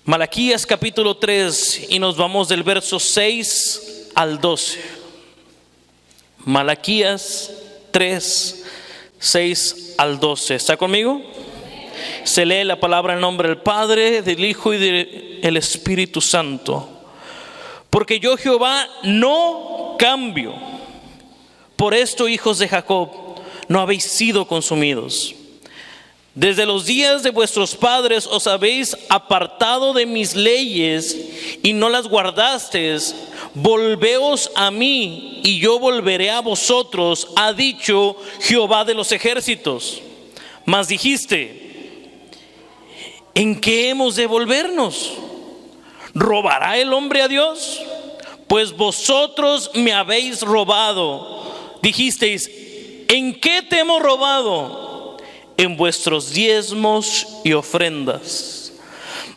Malaquías capítulo 3 y nos vamos del verso 6 al 12. Malaquías 3, 6 al 12. ¿Está conmigo? Se lee la palabra en nombre del Padre, del Hijo y del Espíritu Santo. Porque yo, Jehová, no cambio. Por esto, hijos de Jacob, no habéis sido consumidos. Desde los días de vuestros padres os habéis apartado de mis leyes y no las guardasteis. Volveos a mí y yo volveré a vosotros, ha dicho Jehová de los ejércitos. Mas dijiste: ¿en qué hemos de volvernos? ¿Robará el hombre a Dios? Pues vosotros me habéis robado. Dijisteis: ¿en qué te hemos robado? En vuestros diezmos y ofrendas.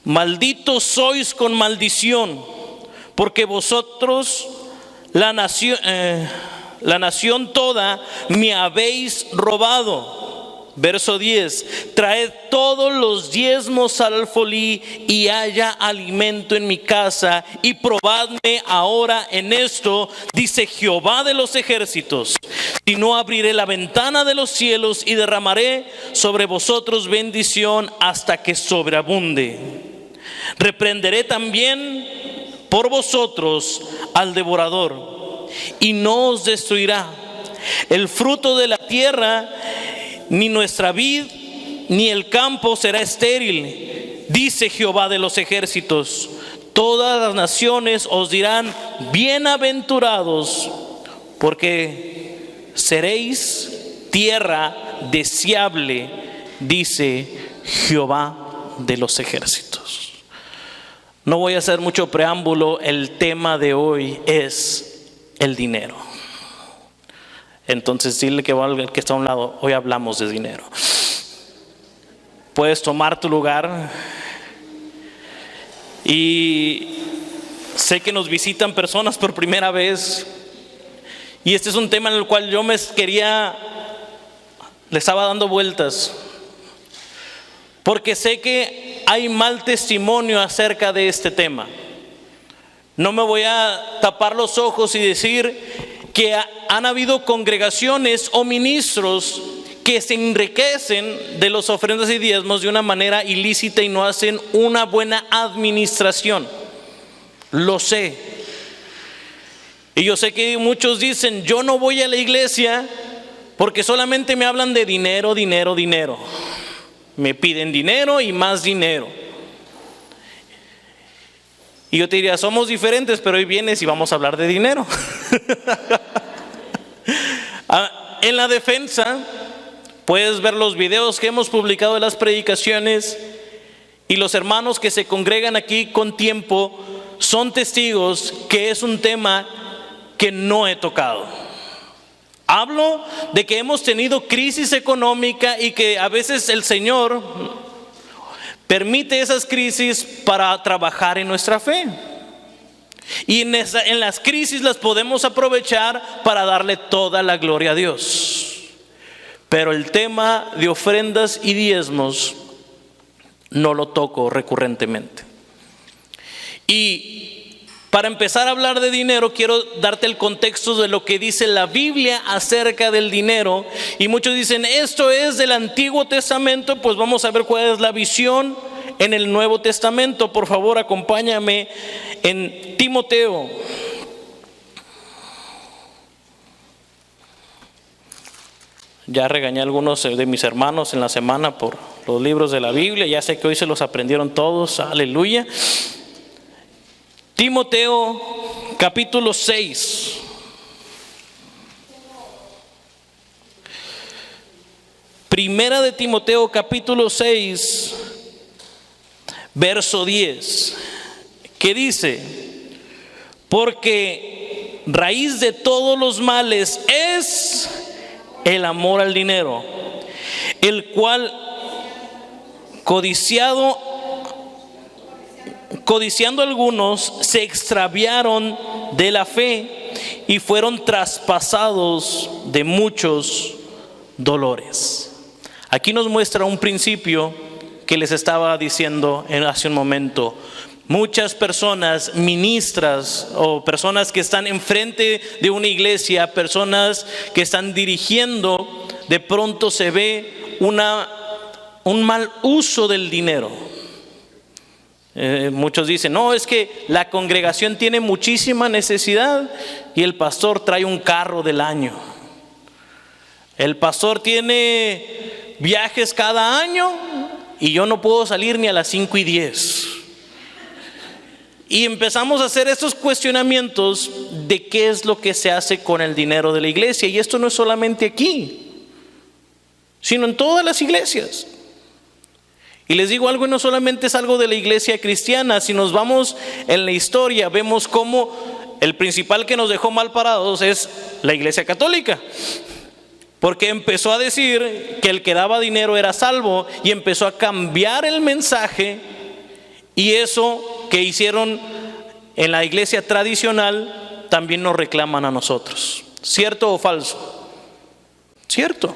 Malditos sois con maldición, porque vosotros, la nación toda, me habéis robado. Verso 10: traed todos los diezmos al alfolí y haya alimento en mi casa, y probadme ahora en esto, dice Jehová de los ejércitos, si no abriré la ventana de los cielos y derramaré sobre vosotros bendición hasta que sobreabunde. Reprenderé también por vosotros al devorador, y no os destruirá el fruto de la tierra, ni nuestra vid, ni el campo será estéril, dice Jehová de los ejércitos. Todas las naciones os dirán: bienaventurados, porque seréis tierra deseable, dice Jehová de los ejércitos. No voy a hacer mucho preámbulo. El tema de hoy es el dinero. Entonces dile que está a un lado: hoy hablamos de dinero. Puedes tomar tu lugar. Y sé que nos visitan personas por primera vez, y este es un tema en el cual yo le estaba dando vueltas, porque sé que hay mal testimonio acerca de este tema. No me voy a tapar los ojos y decir que han habido congregaciones o ministros que se enriquecen de los ofrendas y diezmos de una manera ilícita y no hacen una buena administración. Lo sé. Y yo sé que muchos dicen: yo no voy a la iglesia porque solamente me hablan de dinero, dinero, dinero. Me piden dinero y más dinero. Y yo te diría: somos diferentes, pero hoy vienes y vamos a hablar de dinero. En la defensa, puedes ver los videos que hemos publicado de las predicaciones, y los hermanos que se congregan aquí con tiempo son testigos que es un tema que no he tocado. Hablo de que hemos tenido crisis económica y que a veces el Señor permite esas crisis para trabajar en nuestra fe. Y en las crisis las podemos aprovechar para darle toda la gloria a Dios. Pero el tema de ofrendas y diezmos no lo toco recurrentemente. Y para empezar a hablar de dinero, quiero darte el contexto de lo que dice la Biblia acerca del dinero. Y muchos dicen: esto es del Antiguo Testamento. Pues vamos a ver cuál es la visión en el Nuevo Testamento. Por favor, acompáñame en Timoteo. Ya regañé a algunos de mis hermanos en la semana por los libros de la Biblia. Ya sé que hoy se los aprendieron todos. Aleluya. Timoteo capítulo 6. Primera de Timoteo capítulo 6, verso 10. ¿Qué dice? Porque raíz de todos los males es el amor al dinero, el cual codiciando algunos se extraviaron de la fe y fueron traspasados de muchos dolores. Aquí nos muestra un principio que les estaba diciendo hace un momento. Muchas personas, ministras o personas que están enfrente de una iglesia, personas que están dirigiendo, de pronto se ve un mal uso del dinero. Muchos dicen, no, es que la congregación tiene muchísima necesidad y el pastor trae un carro del año. El pastor tiene viajes cada año y yo no puedo salir ni a las 5:10. Y empezamos a hacer estos cuestionamientos de qué es lo que se hace con el dinero de la iglesia. Y esto no es solamente aquí, sino en todas las iglesias. Y les digo algo, no solamente es algo de la iglesia cristiana. Si nos vamos en la historia, vemos cómo el principal que nos dejó mal parados es la iglesia católica. Porque empezó a decir que el que daba dinero era salvo y empezó a cambiar el mensaje. Y eso que hicieron en la iglesia tradicional también nos reclaman a nosotros. ¿Cierto o falso? Cierto.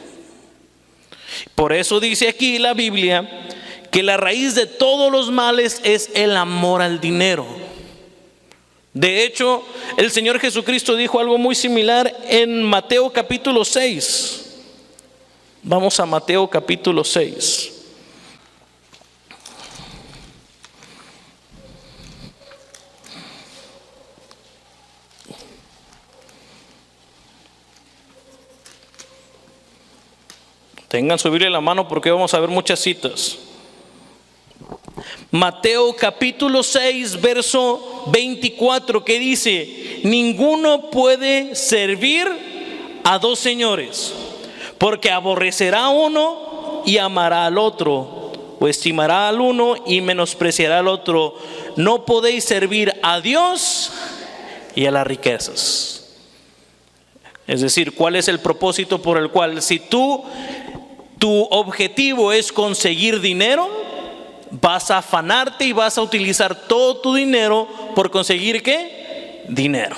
Por eso dice aquí la Biblia que la raíz de todos los males es el amor al dinero. De hecho, el Señor Jesucristo dijo algo muy similar en Mateo capítulo 6. Vamos a Mateo capítulo 6. Tengan su Biblia en la mano porque vamos a ver muchas citas. Mateo capítulo 6, verso 24, que dice: ninguno puede servir a dos señores, porque aborrecerá a uno y amará al otro, o estimará al uno y menospreciará al otro. No podéis servir a Dios y a las riquezas. Es decir, ¿cuál es el propósito por el cual, si tu objetivo es conseguir dinero, vas a afanarte y vas a utilizar todo tu dinero por conseguir ¿qué? Dinero.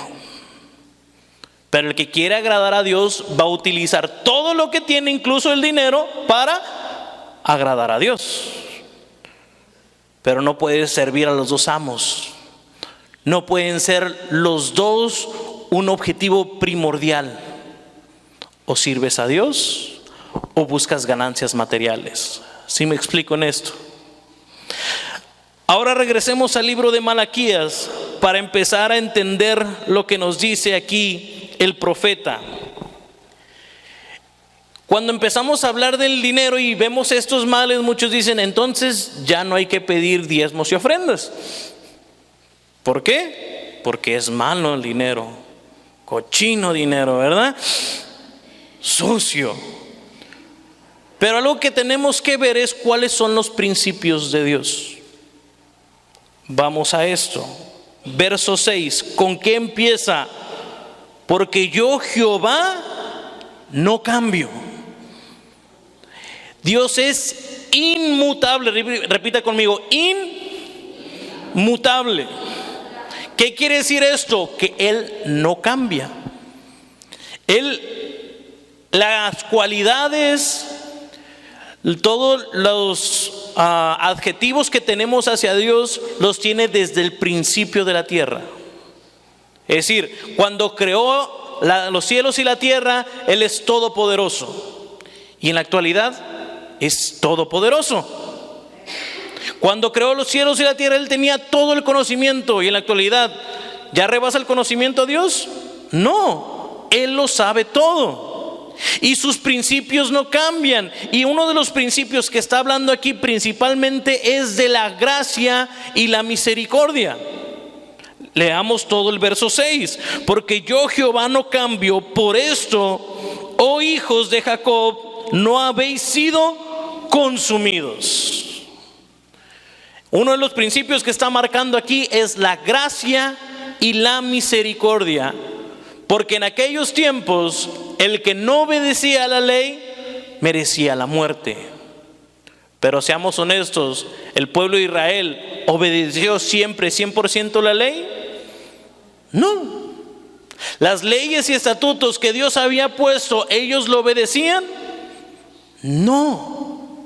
Pero el que quiere agradar a Dios va a utilizar todo lo que tiene, incluso el dinero, para agradar a Dios. Pero no puedes servir a los dos amos. No pueden ser los dos un objetivo primordial. O sirves a Dios o buscas ganancias materiales. ¿Sí me explico en esto? Ahora regresemos al libro de Malaquías para empezar a entender lo que nos dice aquí el profeta. Cuando empezamos a hablar del dinero y vemos estos males, muchos dicen, entonces ya no hay que pedir diezmos y ofrendas. ¿Por qué? Porque es malo el dinero, cochino dinero, ¿verdad? Sucio. Pero algo que tenemos que ver es cuáles son los principios de Dios. Vamos a esto. Verso 6. ¿Con qué empieza? Porque yo, Jehová, no cambio. Dios es inmutable. Repita conmigo, inmutable. ¿Qué quiere decir esto? Que Él no cambia. Las cualidades, todos los adjetivos que tenemos hacia Dios los tiene desde el principio de la tierra. Es decir, cuando creó los cielos y la tierra, Él es todopoderoso. Y en la actualidad es todopoderoso. Cuando creó los cielos y la tierra, Él tenía todo el conocimiento. Y en la actualidad, ¿ya rebasa el conocimiento a Dios? No, Él lo sabe todo. Y sus principios no cambian. Y uno de los principios que está hablando aquí principalmente es de la gracia y la misericordia. Leamos todo el verso 6. Porque yo, Jehová, no cambio. Por esto, oh hijos de Jacob, no habéis sido consumidos. Uno de los principios que está marcando aquí es la gracia y la misericordia. Porque en aquellos tiempos, el que no obedecía a la ley merecía la muerte. Pero seamos honestos, ¿el pueblo de Israel obedeció siempre 100% la ley? No. Las leyes y estatutos que Dios había puesto, ¿ellos lo obedecían? No.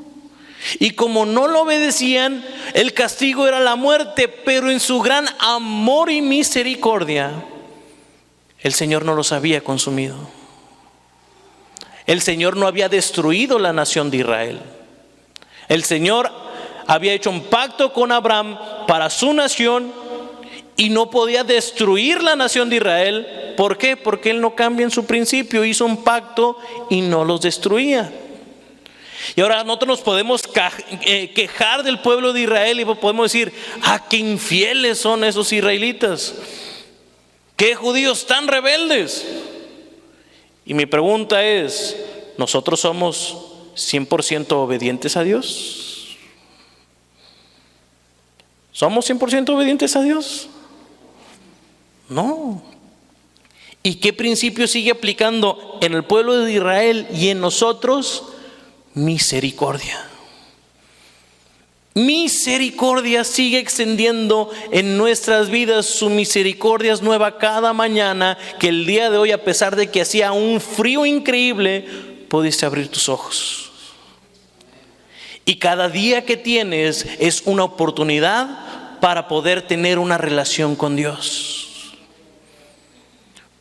Y como no lo obedecían, el castigo era la muerte, pero en su gran amor y misericordia, el Señor no los había consumido. El Señor no había destruido la nación de Israel. El Señor había hecho un pacto con Abraham para su nación y no podía destruir la nación de Israel. ¿Por qué? Porque Él no cambia en su principio. Hizo un pacto y no los destruía. Y ahora nosotros nos podemos quejar del pueblo de Israel y podemos decir: qué infieles son esos israelitas, qué judíos tan rebeldes. Y mi pregunta es: ¿nosotros somos 100% obedientes a Dios? ¿Somos 100% obedientes a Dios? No. ¿Y qué principio sigue aplicando en el pueblo de Israel y en nosotros? Misericordia. Misericordia sigue extendiendo en nuestras vidas. Su misericordia es nueva cada mañana. Que el día de hoy, a pesar de que hacía un frío increíble, pudiste abrir tus ojos. Y cada día que tienes es una oportunidad para poder tener una relación con Dios.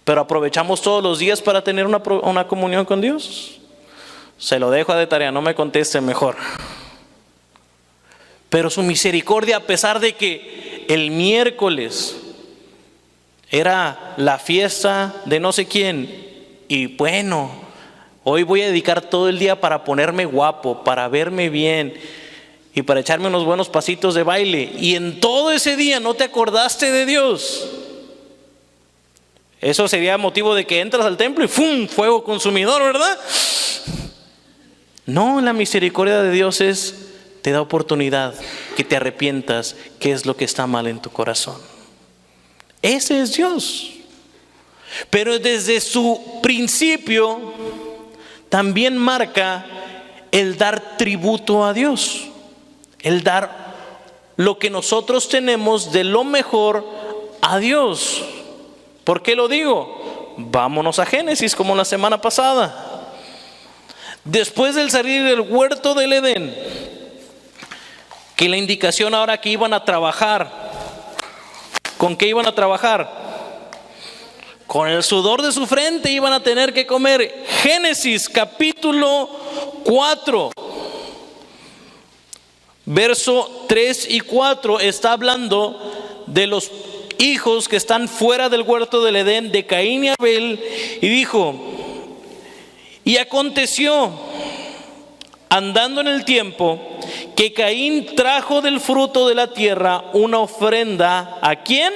Pero aprovechamos todos los días para tener una comunión con Dios. Se lo dejo de tarea, no me conteste mejor. Pero su misericordia, a pesar de que el miércoles era la fiesta de no sé quién, y bueno, hoy voy a dedicar todo el día para ponerme guapo, para verme bien y para echarme unos buenos pasitos de baile, y en todo ese día no te acordaste de Dios, eso sería motivo de que entras al templo y ¡fum! Fuego consumidor, ¿verdad? No, la misericordia de Dios te da oportunidad que te arrepientas, qué es lo que está mal en tu corazón. Ese es Dios. Pero desde su principio también marca el dar tributo a Dios, el dar lo que nosotros tenemos de lo mejor a Dios. ¿Por qué lo digo? Vámonos a Génesis, como la semana pasada. Después del salir del huerto del Edén, que la indicación ahora que iban a trabajar, ¿con qué iban a trabajar? Con el sudor de su frente iban a tener que comer. Génesis capítulo 4, verso 3 y 4 está hablando de los hijos que están fuera del huerto del Edén, de Caín y Abel, y dijo: y aconteció, andando en el tiempo, que Caín trajo del fruto de la tierra una ofrenda. ¿A quién?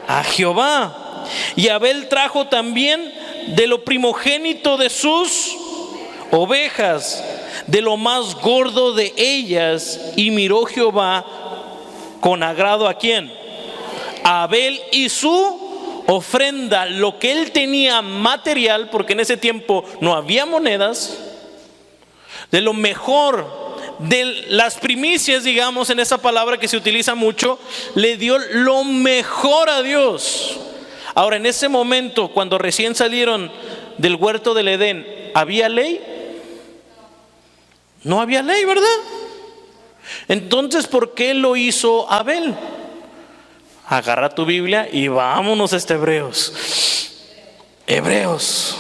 A Jehová. Y Abel trajo también de lo primogénito de sus ovejas, de lo más gordo de ellas. Y miró Jehová con agrado ¿a quién? A Abel y su ofrenda, lo que él tenía material, porque en ese tiempo no había monedas, de lo mejor, de las primicias, digamos, en esa palabra que se utiliza mucho, le dio lo mejor a Dios. Ahora, en ese momento, cuando recién salieron del huerto del Edén, ¿había ley? No había ley, ¿verdad? Entonces, ¿por qué lo hizo Abel? Agarra tu Biblia y vámonos a Hebreos. Hebreos.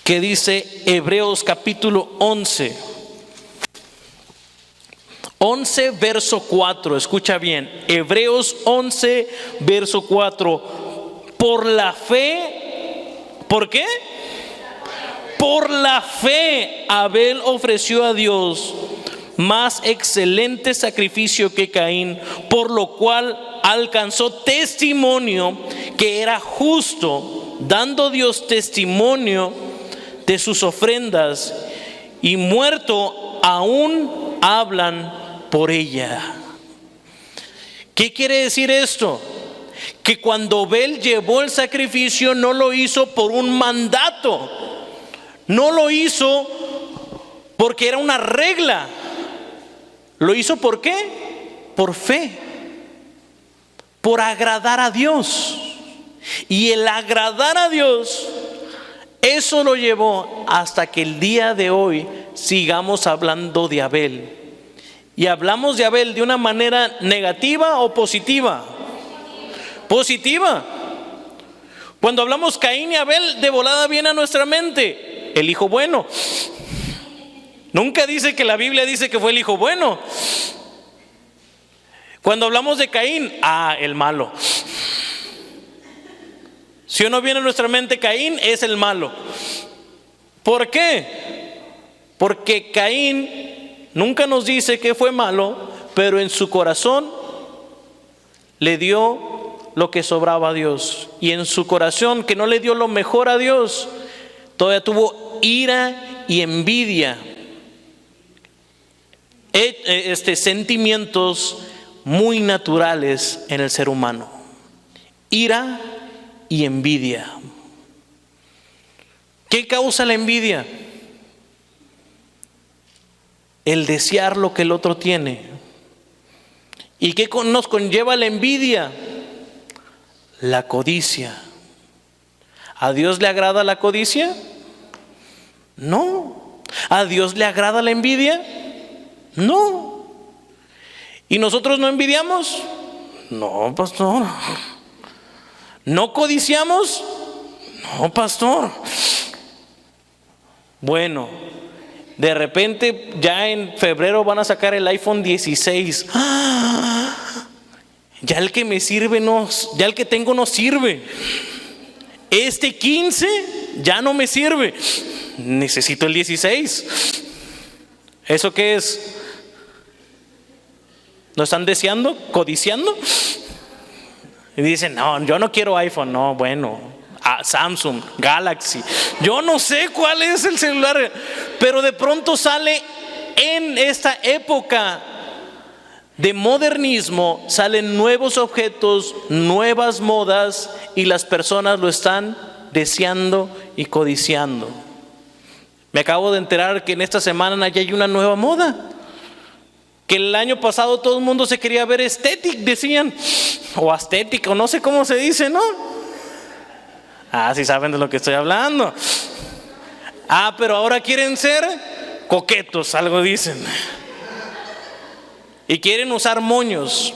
¿Qué dice Hebreos capítulo 11? 11 verso 4, escucha bien. Hebreos 11 verso 4. Por la fe, ¿por qué? Por la fe Abel ofreció a Dios más excelente sacrificio que Caín, por lo cual alcanzó testimonio que era justo, dando Dios testimonio de sus ofrendas, y muerto aún hablan por ella. ¿Qué quiere decir esto? Que cuando Abel llevó el sacrificio no lo hizo por un mandato, no lo hizo porque era una regla. ¿Lo hizo por qué? Por fe, por agradar a Dios. Y el agradar a Dios Eso lo llevó hasta que el día de hoy sigamos hablando de Abel. ¿Y hablamos de Abel de una manera negativa o positiva? Positiva. Cuando hablamos Caín y Abel, de volada viene a nuestra mente el hijo bueno. Nunca dice que la Biblia dice que fue el hijo bueno. Cuando hablamos de Caín, el malo. Si uno viene a nuestra mente, Caín es el malo. ¿Por qué? Porque Caín nunca nos dice que fue malo, pero en su corazón le dio lo que sobraba a Dios. Y en su corazón, que no le dio lo mejor a Dios, todavía tuvo ira y envidia. Sentimientos muy naturales en el ser humano. Ira y envidia. ¿Qué causa la envidia? El desear lo que el otro tiene. ¿Y qué nos conlleva la envidia? La codicia. ¿A Dios le agrada la codicia? No. ¿A Dios le agrada la envidia? No. ¿Y nosotros no envidiamos? No, pastor. ¿No codiciamos? No, pastor. Bueno, de repente ya en febrero van a sacar el iPhone 16. Ya el que me sirve ya el que tengo no sirve. Este 15 ya no me sirve. Necesito el 16. ¿Eso qué es? ¿Lo están deseando? ¿Codiciando? Y dicen, no, yo no quiero iPhone. No, bueno, Samsung, Galaxy. Yo no sé cuál es el celular. Pero de pronto sale en esta época de modernismo, salen nuevos objetos, nuevas modas, y las personas lo están deseando y codiciando. Me acabo de enterar que en esta semana ya hay una nueva moda. Que el año pasado todo el mundo se quería ver estético, decían, o estético, no sé cómo se dice, ¿no? Sí saben de lo que estoy hablando. Pero ahora quieren ser coquetos, algo dicen. Y quieren usar moños.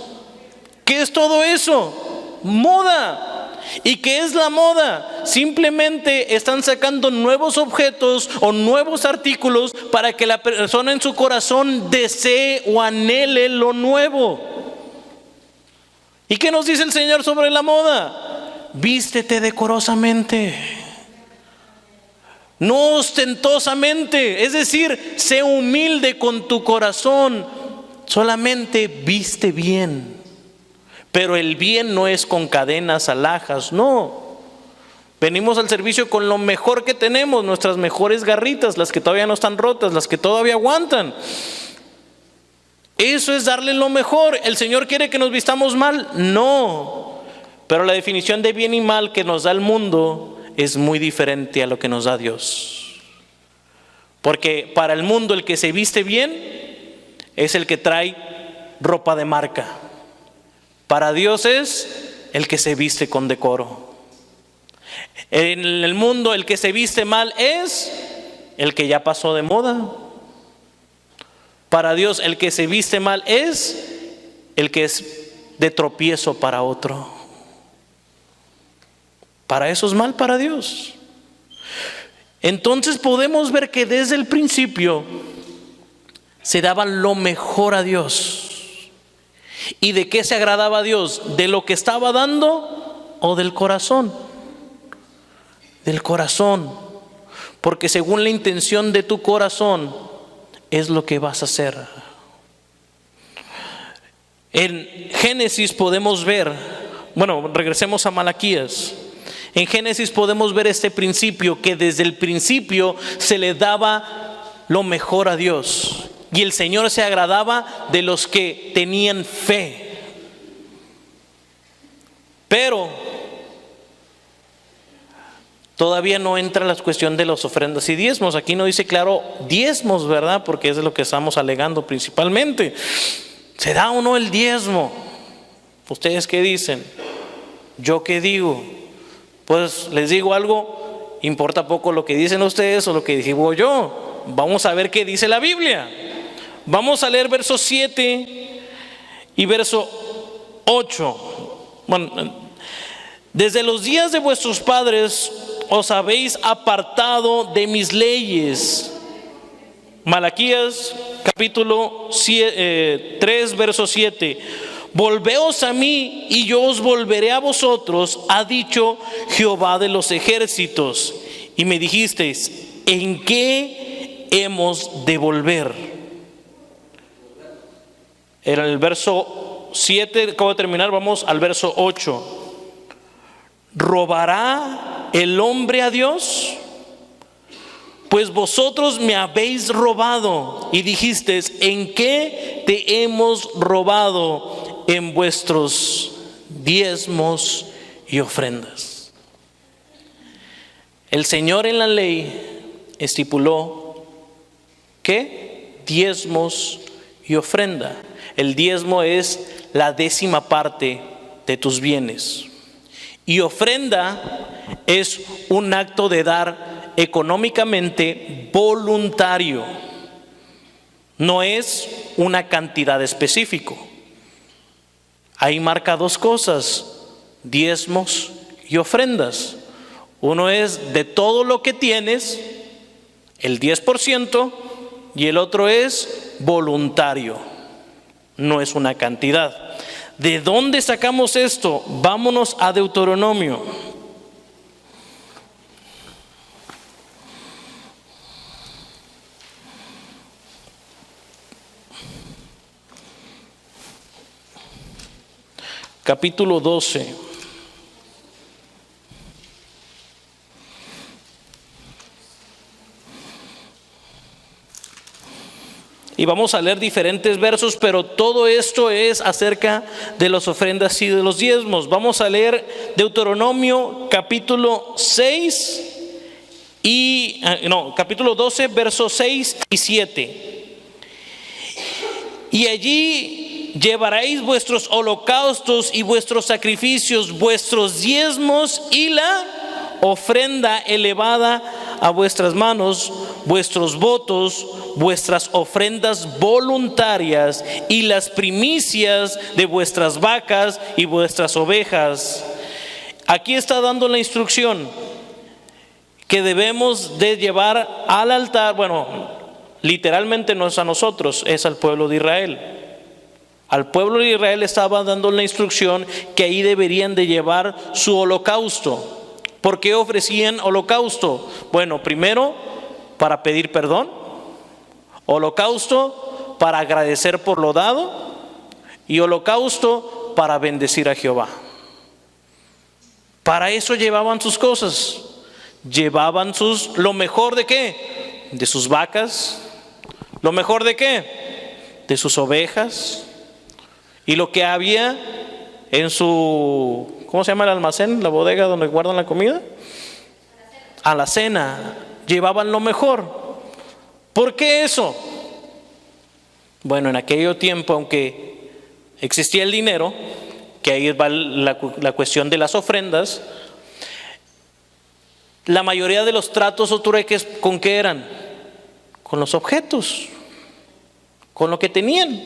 ¿Qué es todo eso? Moda. ¿Y qué es la moda? Simplemente están sacando nuevos objetos o nuevos artículos para que la persona en su corazón desee o anhele lo nuevo. ¿Y qué nos dice el Señor sobre la moda? Vístete decorosamente, no ostentosamente. Es decir, sé humilde con tu corazón. Solamente viste bien. Pero el bien no es con cadenas, alhajas, no. Venimos al servicio con lo mejor que tenemos, nuestras mejores garritas, las que todavía no están rotas, las que todavía aguantan. Eso es darle lo mejor. ¿El Señor quiere que nos vistamos mal? No. Pero la definición de bien y mal que nos da el mundo es muy diferente a lo que nos da Dios. Porque para el mundo el que se viste bien es el que trae ropa de marca. Para Dios es el que se viste con decoro. En el mundo el que se viste mal es el que ya pasó de moda. Para Dios el que se viste mal es el que es de tropiezo para otro. Para eso es mal para Dios. Entonces podemos ver que desde el principio se daba lo mejor a Dios. ¿Y de qué se agradaba a Dios? ¿De lo que estaba dando o del corazón? Del corazón. Porque según la intención de tu corazón es lo que vas a hacer. En Génesis podemos ver, regresemos a Malaquías. En Génesis podemos ver este principio, que desde el principio se le daba lo mejor a Dios. Y el Señor se agradaba de los que tenían fe. Pero todavía no entra la cuestión de las ofrendas y diezmos. Aquí no dice claro diezmos, ¿verdad? Porque es de lo que estamos alegando principalmente. ¿Se da o no el diezmo? ¿Ustedes qué dicen? ¿Yo qué digo? Pues les digo algo importa poco lo que dicen ustedes o lo que digo yo. Vamos a ver qué dice la Biblia. Vamos a leer verso 7 y verso 8. Bueno, desde los días de vuestros padres os habéis apartado de mis leyes. Malaquías capítulo 3 verso 7. Volveos a mí y yo os volveré a vosotros, ha dicho Jehová de los ejércitos. Y me dijisteis, ¿en qué hemos de volver? Era el verso 7, acabo de terminar, vamos al verso 8. ¿Robará el hombre a Dios? Pues vosotros me habéis robado. Y dijisteis, ¿en qué te hemos robado? En vuestros diezmos y ofrendas. El Señor en la ley estipuló ¿qué? Diezmos y ofrenda. El diezmo es la 10ª parte de tus bienes. Y ofrenda es un acto de dar económicamente voluntario. No es una cantidad específica. Ahí marca 2 cosas: diezmos y ofrendas. Uno es de todo lo que tienes, el 10%, y el otro es voluntario. No es una cantidad. ¿De dónde sacamos esto? Vámonos a Deuteronomio. Capítulo 12. Y vamos a leer diferentes versos, pero todo esto es acerca de las ofrendas y de los diezmos. Vamos a leer Deuteronomio capítulo 6 capítulo 12, versos 6 y 7. Y allí llevaréis vuestros holocaustos y vuestros sacrificios, vuestros diezmos y la ofrenda elevada a vuestras manos, vuestros votos, vuestras ofrendas voluntarias y las primicias de vuestras vacas y vuestras ovejas. Aquí está dando la instrucción que debemos de llevar al altar. Bueno, literalmente no es a nosotros, es al pueblo de Israel. Al pueblo de Israel estaba dando la instrucción que ahí deberían de llevar su holocausto. ¿Por qué ofrecían holocausto? Bueno, primero para pedir perdón, holocausto para agradecer por lo dado y holocausto para bendecir a Jehová. Para eso llevaban sus cosas. Llevaban lo mejor de qué? De sus vacas. ¿Lo mejor de qué? De sus ovejas. Y lo que había en su, ¿cómo se llama el almacén? La bodega donde guardan la comida. Alacena. Llevaban lo mejor. ¿Por qué eso? Bueno, en aquel tiempo, aunque existía el dinero, que ahí va la cuestión de las ofrendas, la mayoría de los tratos o trueques, ¿con qué eran? Con los objetos, con lo que tenían,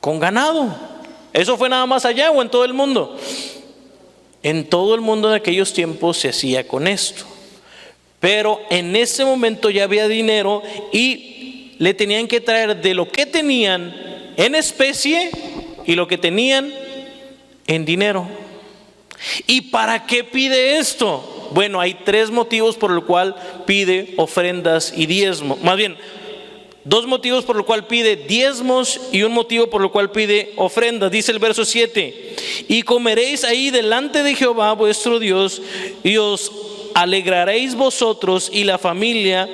con ganado. ¿Eso fue nada más allá o en todo el mundo? En todo el mundo en aquellos tiempos se hacía con esto. Pero en ese momento ya había dinero y le tenían que traer de lo que tenían en especie y lo que tenían en dinero. ¿Y para qué pide esto? Bueno, hay 3 motivos por el cual pide ofrendas y diezmos. Más bien, 2 motivos por el cual pide diezmos y 1 motivo por el cual pide ofrendas. Dice el verso 7: y comeréis ahí delante de Jehová vuestro Dios, y os alegraréis vosotros y la familia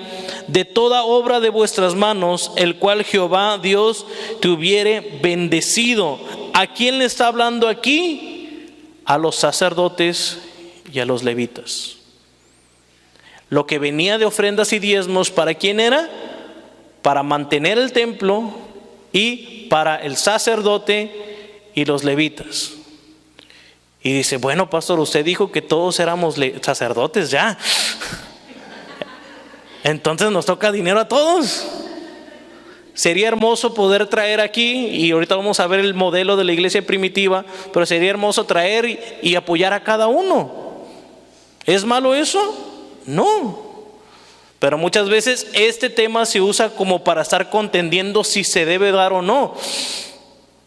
de toda obra de vuestras manos, el cual Jehová Dios te hubiere bendecido. ¿A quién le está hablando aquí? A los sacerdotes y a los levitas. Lo que venía de ofrendas y diezmos, ¿para quién era? Para mantener el templo y para el sacerdote y los levitas. Y dice, bueno, pastor, usted dijo que todos éramos sacerdotes ya. Entonces nos toca dinero a todos. Sería hermoso poder traer aquí, y ahorita vamos a ver el modelo de la iglesia primitiva, pero sería hermoso traer y apoyar a cada uno. ¿Es malo eso? No. Pero muchas veces este tema se usa como para estar contendiendo si se debe dar o no.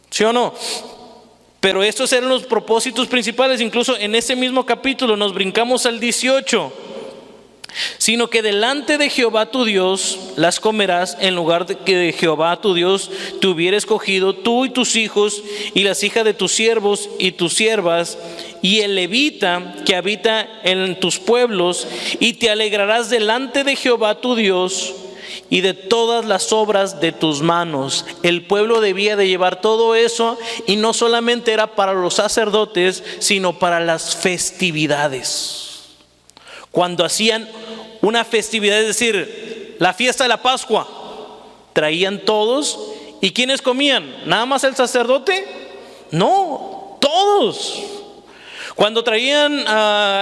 ¿Sí o no? Pero estos eran los propósitos principales. Incluso en ese mismo capítulo nos brincamos al 18. Sino que delante de Jehová tu Dios las comerás, en lugar de que Jehová tu Dios te hubiera escogido, tú y tus hijos y las hijas de tus siervos y tus siervas y el levita que habita en tus pueblos, y te alegrarás delante de Jehová tu Dios y de todas las obras de tus manos. El pueblo debía de llevar todo eso, y no solamente era para los sacerdotes, sino para las festividades. Cuando hacían una festividad, es decir, la fiesta de la Pascua, traían todos. ¿Y quiénes comían? ¿Nada más el sacerdote? No, todos. Cuando traían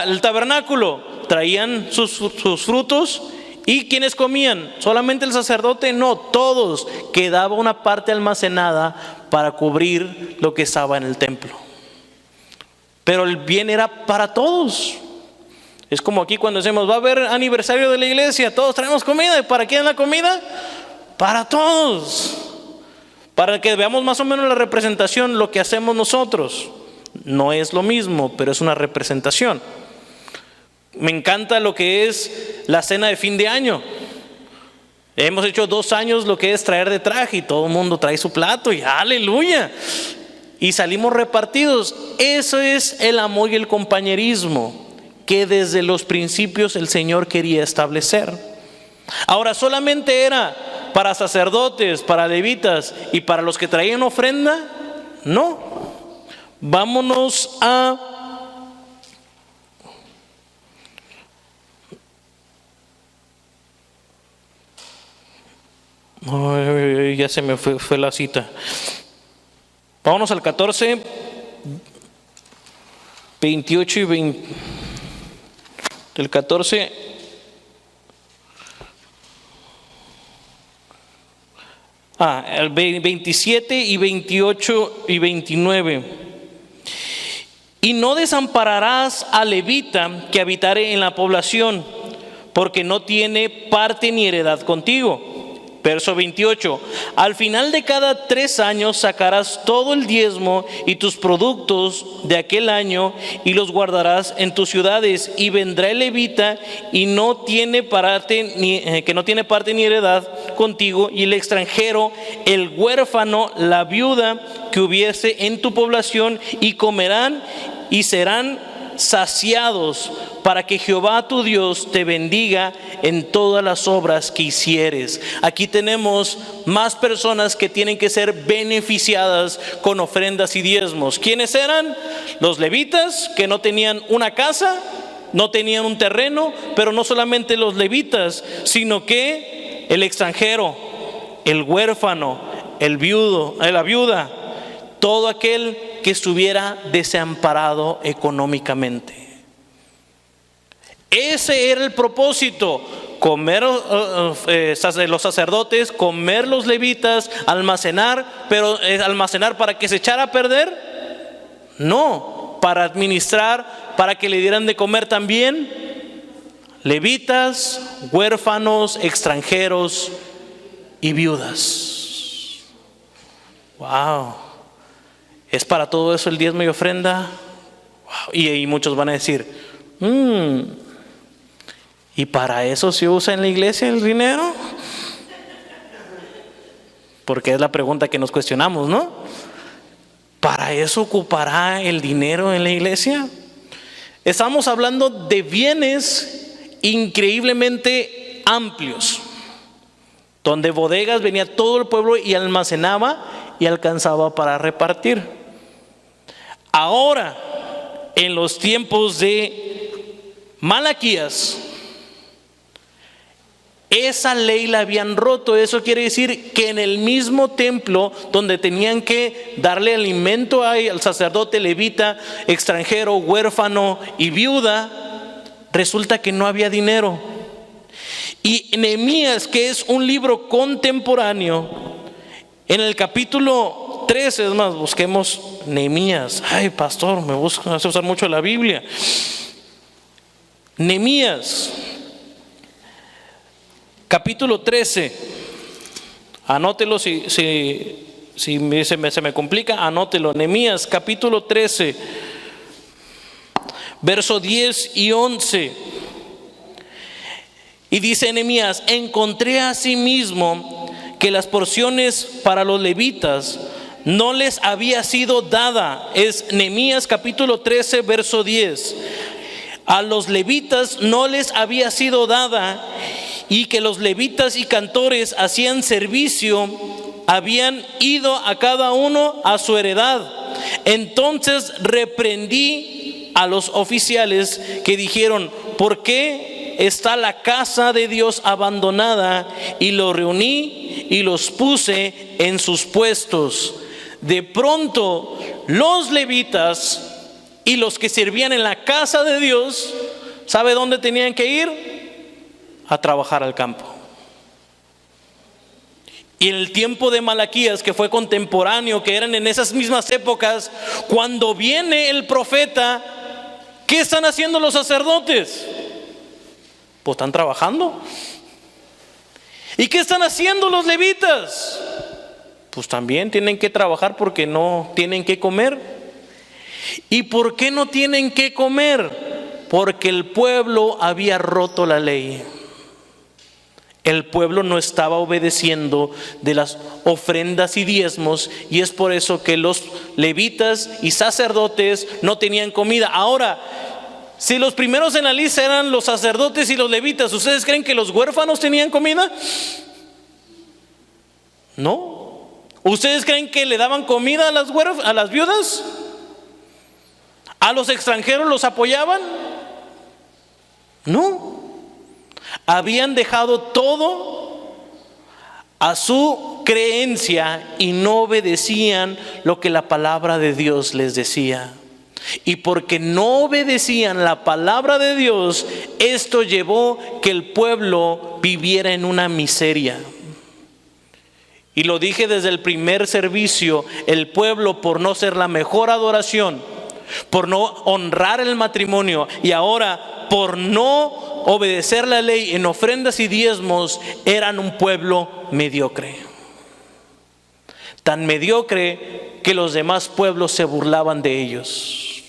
el tabernáculo, traían sus frutos. ¿Y quiénes comían? ¿Solamente el sacerdote? No, todos. Quedaba una parte almacenada para cubrir lo que estaba en el templo. Pero el bien era para todos. Es como aquí cuando decimos, va a haber aniversario de la iglesia, todos traemos comida. ¿Y para quién es la comida? Para todos. Para que veamos más o menos la representación, lo que hacemos nosotros. No es lo mismo, pero es una representación. Me encanta lo que es la cena de fin de año. Hemos hecho 2 años lo que es traer de traje, y todo el mundo trae su plato y aleluya. Y salimos repartidos. Eso es el amor y el compañerismo que desde los principios el Señor quería establecer. Ahora, ¿solamente era para sacerdotes, para levitas y para los que traían ofrenda? No. Vámonos a ya se me fue la cita. Vámonos al 14, 28 y 20. Del 14 el 27 y 28 y 29. Y no desampararás al levita que habitare en la población, porque no tiene parte ni heredad contigo. Verso 28. Al final de cada 3 años sacarás todo el diezmo y tus productos de aquel año, y los guardarás en tus ciudades. Y vendrá el levita y no tiene parte ni heredad contigo, y el extranjero, el huérfano, la viuda que hubiese en tu población, y comerán y serán saciados, para que Jehová tu Dios te bendiga en todas las obras que hicieres. Aquí tenemos más personas que tienen que ser beneficiadas con ofrendas y diezmos. ¿Quiénes eran? Los levitas, que no tenían una casa, no tenían un terreno, pero no solamente los levitas, sino que el extranjero, el huérfano, el viudo, la viuda, todo aquel que estuviera desamparado económicamente. Ese era el propósito: comer los sacerdotes, comer los levitas, almacenar, pero almacenar para que se echara a perder, no, para administrar, para que le dieran de comer también levitas, huérfanos, extranjeros y viudas. Wow. ¿Es para todo eso el diezmo y ofrenda? Wow. Y muchos van a decir, ¿y para eso se usa en la iglesia el dinero? Porque es la pregunta que nos cuestionamos, ¿no? ¿Para eso ocupará el dinero en la iglesia? Estamos hablando de bienes increíblemente amplios, donde bodegas venía todo el pueblo y almacenaba y alcanzaba para repartir. Ahora, en los tiempos de Malaquías, Esa ley la habían roto. Eso quiere decir que en el mismo templo donde tenían que darle alimento al sacerdote levita, extranjero, huérfano y viuda, resulta que no había dinero. Y Nehemías, que es un libro contemporáneo, en el capítulo 13, es más, busquemos Nehemías. Ay, pastor, me hace usar mucho la Biblia. Nehemías, capítulo 13. Anótelo si se me complica, anótelo. Nehemías, capítulo 13, verso 10 y 11. Y dice Nehemías: encontré asimismo que las porciones para los levitas no les había sido dada. Es Nehemías capítulo 13, verso 10. A los levitas no les había sido dada, y que los levitas y cantores hacían servicio, habían ido a cada uno a su heredad. Entonces reprendí a los oficiales que dijeron: ¿por qué está la casa de Dios abandonada? Y los reuní y los puse en sus puestos. De pronto los levitas y los que servían en la casa de Dios, ¿sabe dónde tenían que ir? A trabajar al campo. Y en el tiempo de Malaquías, que fue contemporáneo, que eran en esas mismas épocas, cuando viene el profeta, ¿qué están haciendo los sacerdotes? Pues están trabajando. ¿Y qué están haciendo los levitas? Pues también tienen que trabajar porque no tienen que comer. ¿Y por qué no tienen que comer? Porque el pueblo había roto la ley. El pueblo no estaba obedeciendo de las ofrendas y diezmos, y es por eso que los levitas y sacerdotes no tenían comida. Ahora, si los primeros en la lista eran los sacerdotes y los levitas, ¿ustedes creen que los huérfanos tenían comida? No. ¿Ustedes creen que le daban comida a las viudas? ¿A los extranjeros los apoyaban? No. Habían dejado todo a su creencia y no obedecían lo que la palabra de Dios les decía. Y porque no obedecían la palabra de Dios, esto llevó que el pueblo viviera en una miseria. Y lo dije desde el primer servicio: el pueblo, por no ser la mejor adoración, por no honrar el matrimonio, y ahora por no obedecer la ley en ofrendas y diezmos, eran un pueblo mediocre. Tan mediocre que los demás pueblos se burlaban de ellos.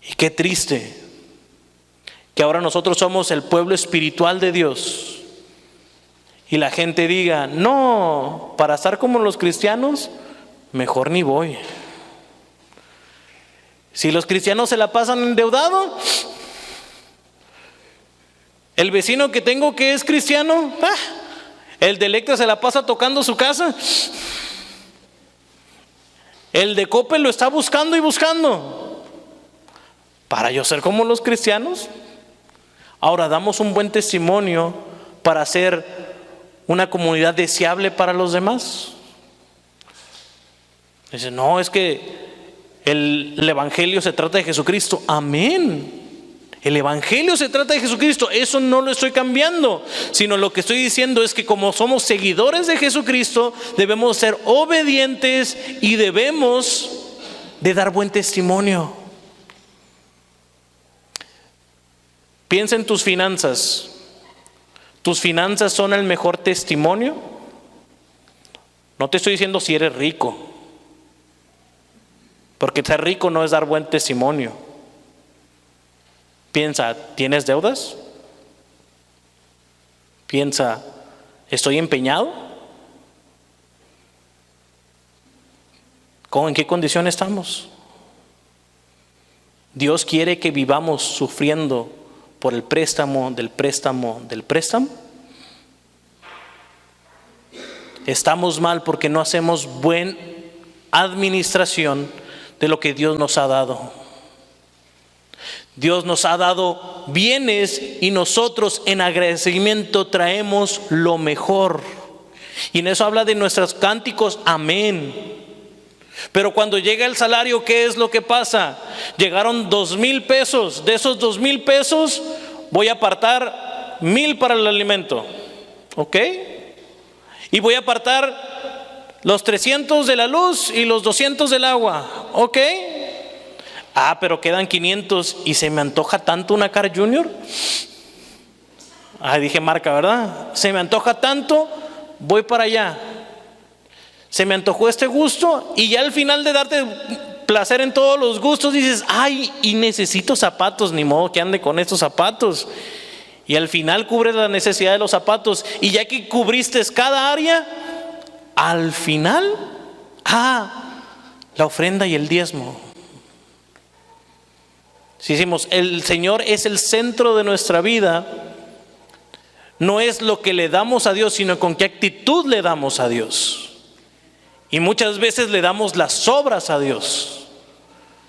Y qué triste que ahora nosotros somos el pueblo espiritual de Dios y la gente diga: no, para estar como los cristianos, mejor ni voy. Si los cristianos se la pasan endeudados, el vecino que tengo que es cristiano, el de Electra se la pasa tocando su casa, el de Coppel lo está buscando y buscando. Para yo ser como los cristianos. Ahora damos un buen testimonio para ser una comunidad deseable para los demás. Dice: no, es que el evangelio se trata de Jesucristo. Amén. El evangelio se trata de Jesucristo. Eso no lo estoy cambiando, sino lo que estoy diciendo es que como somos seguidores de Jesucristo, debemos ser obedientes y debemos de dar buen testimonio. Piensa en tus finanzas. ¿Tus finanzas son el mejor testimonio? No te estoy diciendo si eres rico, porque ser rico no es dar buen testimonio. Piensa: ¿tienes deudas? Piensa: ¿estoy empeñado? ¿En qué condición estamos? Dios quiere que vivamos sufriendo por el préstamo, del préstamo, del préstamo. Estamos mal porque no hacemos buena administración de lo que Dios nos ha dado. Dios nos ha dado bienes y nosotros en agradecimiento traemos lo mejor. Y en eso habla de nuestros cánticos, amén. Pero cuando llega el salario, ¿qué es lo que pasa? Llegaron 2,000 pesos. De esos 2,000 pesos voy a apartar 1,000 para el alimento. ¿Ok? Y voy a apartar los 300 de la luz y los 200 del agua. ¿Ok? Pero quedan 500 y se me antoja tanto una Car Junior. Dije marca, ¿verdad? Se me antoja tanto, voy para allá. Se me antojó este gusto y ya al final de darte placer en todos los gustos dices, y necesito zapatos, ni modo que ande con estos zapatos. Y al final cubres la necesidad de los zapatos y ya que cubriste cada área, al final, la ofrenda y el diezmo. Si decimos, el Señor es el centro de nuestra vida, no es lo que le damos a Dios, sino con qué actitud le damos a Dios. Y muchas veces le damos las obras a Dios,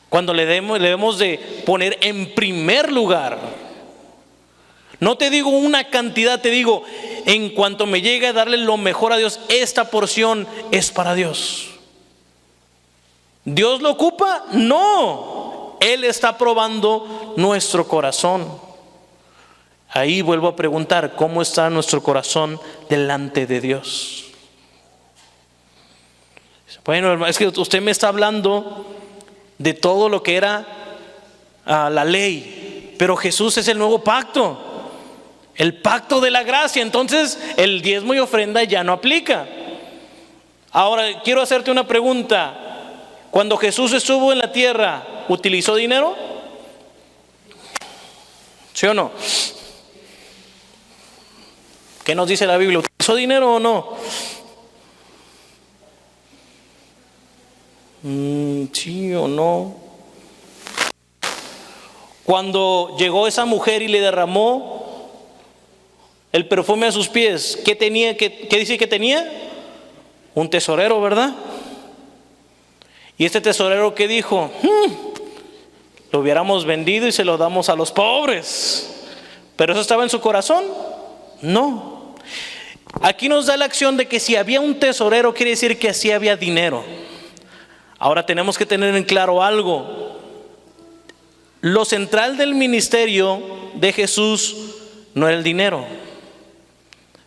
cuando le debemos de poner en primer lugar. No te digo una cantidad, te digo, en cuanto me llegue a darle lo mejor a Dios, esta porción es para Dios. ¿Dios lo ocupa? No, Él está probando nuestro corazón. Ahí vuelvo a preguntar, ¿cómo está nuestro corazón delante de Dios? Bueno, hermano, es que usted me está hablando de todo lo que era la ley, pero Jesús es el nuevo pacto, el pacto de la gracia. Entonces el diezmo y ofrenda ya no aplica. Ahora quiero hacerte una pregunta. Cuando Jesús estuvo en la tierra, ¿utilizó dinero? ¿Sí o no? ¿Qué nos dice la Biblia? ¿Utilizó dinero o no? ¿Sí o no? Cuando llegó esa mujer y le derramó el perfume a sus pies, ¿qué tenía? ¿Qué dice que tenía? Un tesorero, ¿verdad? Y este tesorero, ¿qué dijo? Lo hubiéramos vendido y se lo damos a los pobres. ¿Pero eso estaba en su corazón? No. Aquí nos da la acción de que si había un tesorero, quiere decir que así había dinero. Ahora tenemos que tener en claro algo. Lo central del ministerio de Jesús no era el dinero.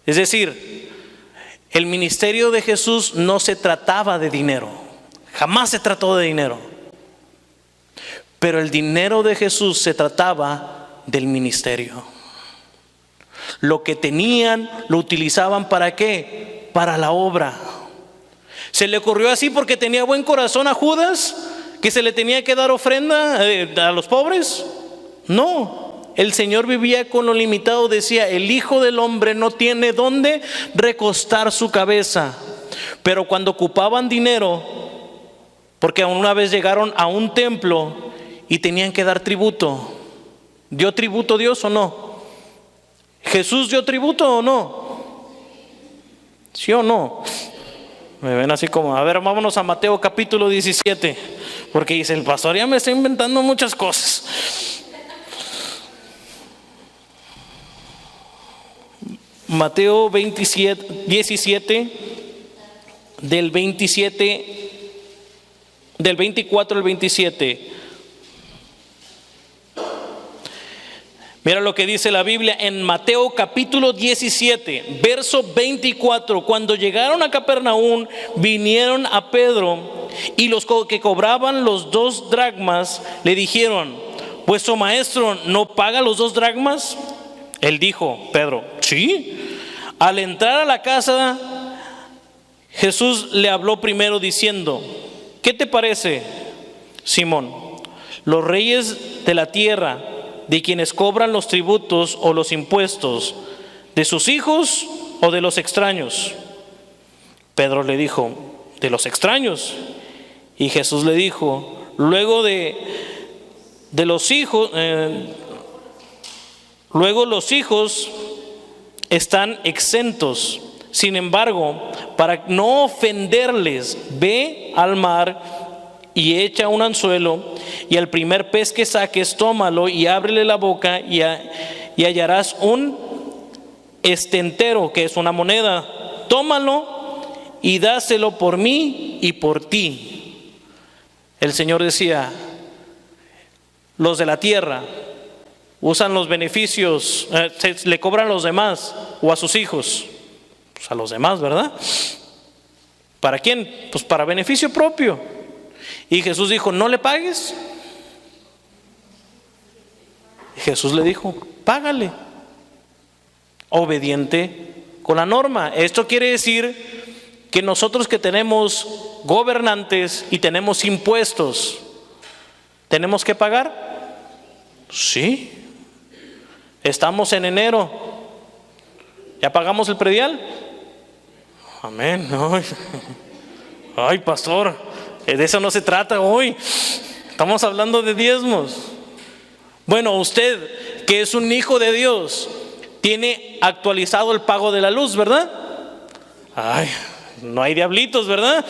Es decir, el ministerio de Jesús no se trataba de dinero. Jamás se trató de dinero. Pero el dinero de Jesús se trataba del ministerio. Lo que tenían lo utilizaban ¿para qué? Para la obra. ¿Se le ocurrió así porque tenía buen corazón a Judas, que se le tenía que dar ofrenda a los pobres? No, el Señor vivía con lo limitado. Decía, el Hijo del Hombre no tiene dónde recostar su cabeza. Pero cuando ocupaban dinero, porque una vez llegaron a un templo y tenían que dar tributo, ¿dio tributo Dios o no? ¿Jesús dio tributo o no? ¿Sí o no? Me ven así como, a ver, vámonos a Mateo capítulo 17, porque dice, el pastor ya me está inventando muchas cosas. Mateo 17, del 24 al 27. Mira lo que dice la Biblia en Mateo capítulo 17, verso 24. Cuando llegaron a Capernaum, vinieron a Pedro y los que cobraban los 2 dracmas le dijeron, ¿vuestro maestro no paga los 2 dracmas? Él dijo, Pedro, sí. Al entrar a la casa, Jesús le habló primero diciendo, ¿qué te parece, Simón? Los reyes de la tierra, de quienes cobran los tributos o los impuestos, ¿de sus hijos o de los extraños? Pedro le dijo, de los extraños. Y Jesús le dijo, luego los hijos están exentos. Sin embargo, para no ofenderles, ve al mar y echa un anzuelo, y al primer pez que saques, tómalo y ábrele la boca, y hallarás un estentero, que es una moneda. Tómalo y dáselo por mí y por ti. El Señor decía, los de la tierra usan los beneficios, le cobran a los demás o a sus hijos. Pues a los demás, ¿verdad? ¿Para quién? Pues para beneficio propio. Y Jesús dijo, no le pagues. Jesús le dijo, págale. Obediente con la norma. Esto quiere decir que nosotros que tenemos gobernantes y tenemos impuestos, ¿tenemos que pagar? Sí. Estamos en enero. ¿Ya pagamos el predial? Amén. Ay, pastor, de eso no se trata hoy. Estamos hablando de diezmos. Bueno, usted que es un hijo de Dios, tiene actualizado el pago de la luz, ¿verdad? Ay, no hay diablitos, ¿verdad?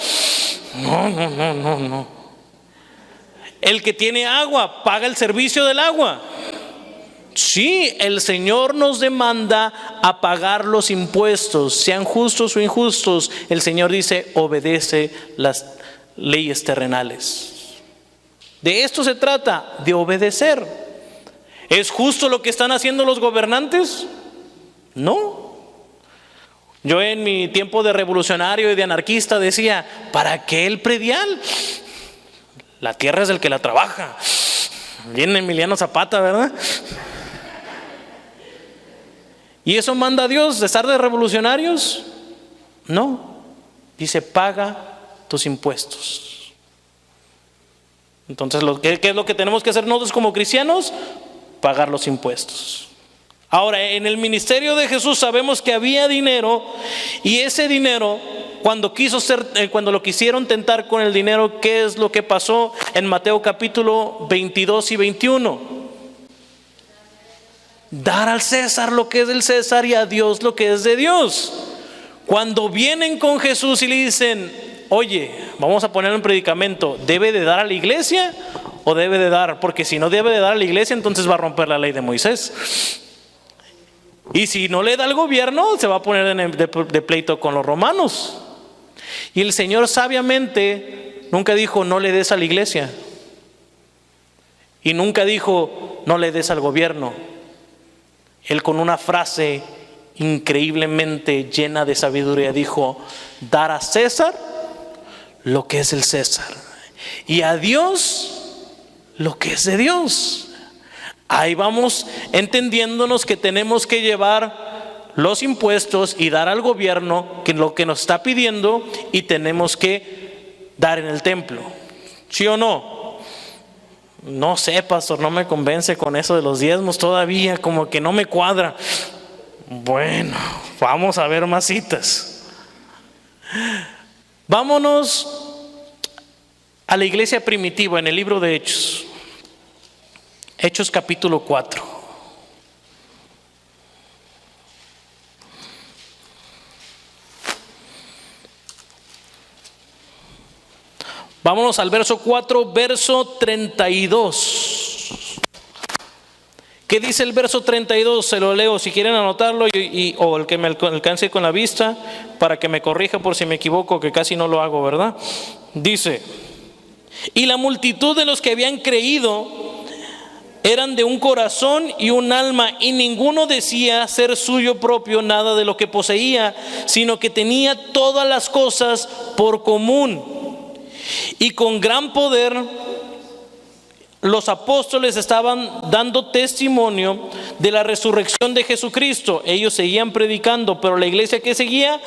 No. El que tiene agua, paga el servicio del agua. Sí, el Señor nos demanda a pagar los impuestos, sean justos o injustos. El Señor dice, obedece las leyes terrenales. De esto se trata, de obedecer. ¿Es justo lo que están haciendo los gobernantes? No. Yo en mi tiempo de revolucionario y de anarquista decía, ¿para qué el predial? La tierra es del que la trabaja. Viene Emiliano Zapata, ¿verdad? ¿Y eso manda a Dios de estar de revolucionarios? No. Dice, paga tus impuestos. Entonces, ¿qué es lo que tenemos que hacer nosotros como cristianos? Pagar los impuestos. Ahora, en el ministerio de Jesús sabemos que había dinero, y ese dinero, cuando lo quisieron tentar con el dinero, ¿qué es lo que pasó en Mateo capítulo 22 y 21? Dar al César lo que es del César y a Dios lo que es de Dios. Cuando vienen con Jesús y le dicen, oye, vamos a poner un predicamento, ¿debe de dar a la iglesia o debe de dar? Porque si no debe de dar a la iglesia, entonces va a romper la ley de Moisés. Y si no le da al gobierno, se va a poner de pleito con los romanos. Y el Señor sabiamente nunca dijo, no le des a la iglesia. Y nunca dijo, no le des al gobierno. Él con una frase increíblemente llena de sabiduría dijo, dar a César lo que es el César y a Dios lo que es de Dios. Ahí vamos entendiéndonos que tenemos que llevar los impuestos y dar al gobierno que lo que nos está pidiendo, y tenemos que dar en el templo. ¿Sí o no? No sé, pastor, no me convence con eso de los diezmos todavía, como que no me cuadra. Bueno, vamos a ver más citas. Vámonos a la iglesia primitiva en el libro de Hechos. Hechos capítulo 4. Vámonos al verso 4, verso 32. ¿Qué dice el verso 32? Se lo leo si quieren anotarlo, o el que me alcance con la vista, para que me corrija por si me equivoco, que casi no lo hago, ¿verdad? Dice, y la multitud de los que habían creído eran de un corazón y un alma, y ninguno decía ser suyo propio nada de lo que poseía, sino que tenía todas las cosas por común. Y con gran poder los apóstoles estaban dando testimonio de la resurrección de Jesucristo. Ellos seguían predicando, pero la iglesia que seguía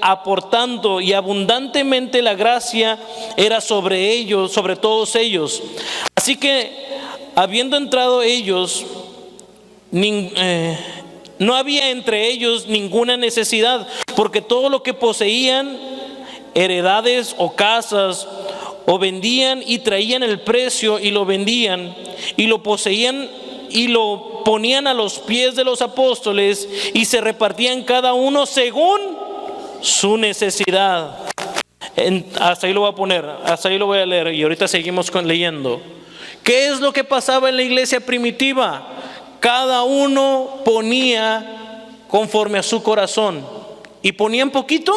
aportando, y abundantemente la gracia era sobre ellos, sobre todos ellos. Así que, habiendo entrado ellos, no había entre ellos ninguna necesidad, porque todo lo que poseían, heredades o casas, o vendían y traían el precio y lo vendían y lo poseían y lo ponían a los pies de los apóstoles, y se repartían cada uno según su necesidad. Hasta ahí lo voy a poner, hasta ahí lo voy a leer y ahorita seguimos leyendo. ¿Qué es lo que pasaba en la iglesia primitiva? Cada uno ponía conforme a su corazón. ¿Y ponían poquito?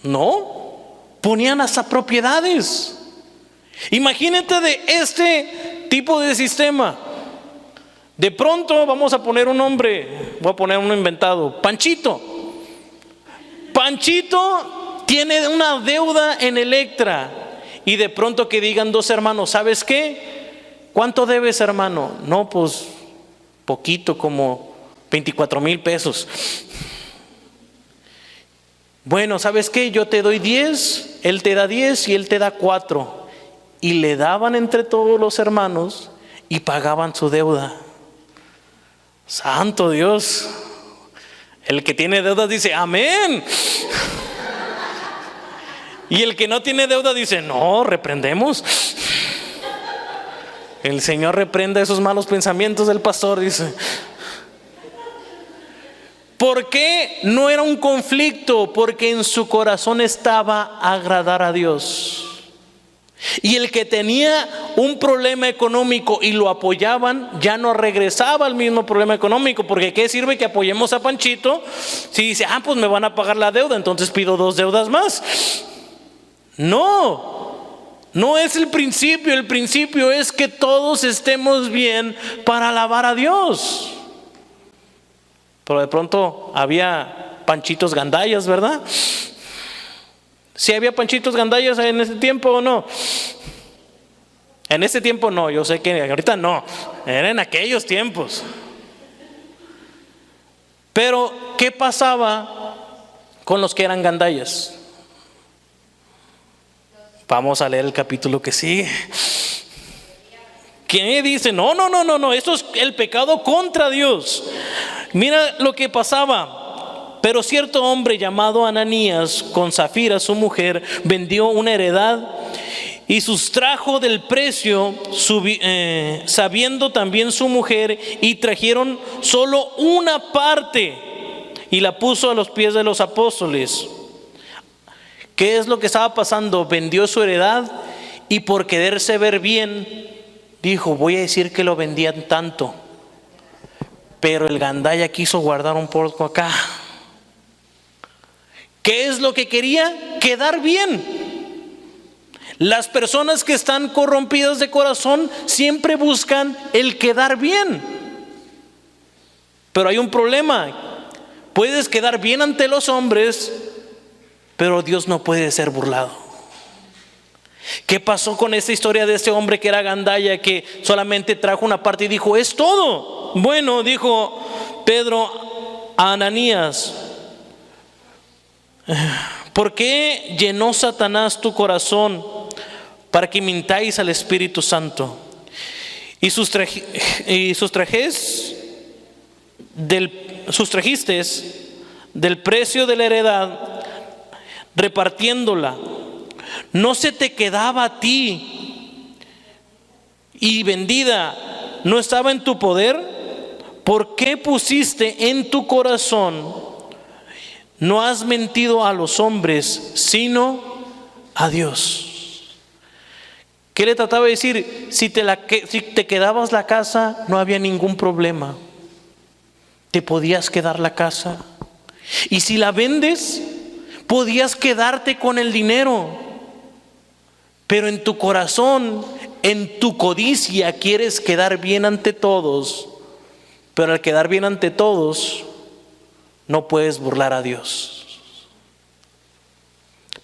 No, ponían hasta propiedades. Imagínate de este tipo de sistema. De pronto vamos a poner un nombre, voy a poner uno inventado, Panchito. Panchito tiene una deuda en Electra y de pronto que digan dos hermanos, ¿sabes qué? ¿Cuánto debes, hermano? No, pues poquito, como 24,000 pesos. Bueno, ¿sabes qué? Yo te doy 10, él te da 10 y él te da 4. Y le daban entre todos los hermanos y pagaban su deuda. Santo Dios. El que tiene deudas dice amén. Y el que no tiene deuda dice no, reprendemos. El Señor reprenda esos malos pensamientos del pastor, dice. ¿Por qué no era un conflicto? Porque en su corazón estaba agradar a Dios. Y el que tenía un problema económico y lo apoyaban, ya no regresaba al mismo problema económico. Porque ¿qué sirve que apoyemos a Panchito si dice, pues me van a pagar la deuda, entonces pido 2 deudas más? No es el principio. El principio es que todos estemos bien para alabar a Dios. Pero de pronto había Panchitos gandallas, ¿verdad? ¿Sí había Panchitos gandallas en ese tiempo o no? En ese tiempo no, yo sé que ahorita no, era en aquellos tiempos. Pero ¿qué pasaba con los que eran gandallas? Vamos a leer el capítulo que sigue. ¿Quién dice? No, esto es el pecado contra Dios. Mira lo que pasaba. Pero cierto hombre llamado Ananías, con Zafira su mujer, vendió una heredad y sustrajo del precio, sabiendo también su mujer, y trajeron solo una parte y la puso a los pies de los apóstoles. ¿Qué es lo que estaba pasando? Vendió su heredad y por quererse ver bien dijo, voy a decir que lo vendían tanto. Pero el gandalla quiso guardar un poco acá. ¿Qué es lo que quería? Quedar bien. Las personas que están corrompidas de corazón siempre buscan el quedar bien. Pero hay un problema. Puedes quedar bien ante los hombres, pero Dios no puede ser burlado. ¿Qué pasó con esta historia de este hombre que era gandalla, que solamente trajo una parte y dijo, es todo? Bueno, dijo Pedro a Ananías, ¿por qué llenó Satanás tu corazón para que mintáis al Espíritu Santo? Y sustrajisteis del precio de la heredad, repartiéndola. ¿No se te quedaba a ti y vendida no estaba en tu poder? ¿Por qué pusiste en tu corazón? No has mentido a los hombres, sino a Dios. ¿Qué le trataba de decir? Si te quedabas la casa, no había ningún problema. Te podías quedar la casa. Y si la vendes, podías quedarte con el dinero. Pero en tu corazón, en tu codicia, quieres quedar bien ante todos. Pero al quedar bien ante todos, no puedes burlar a Dios.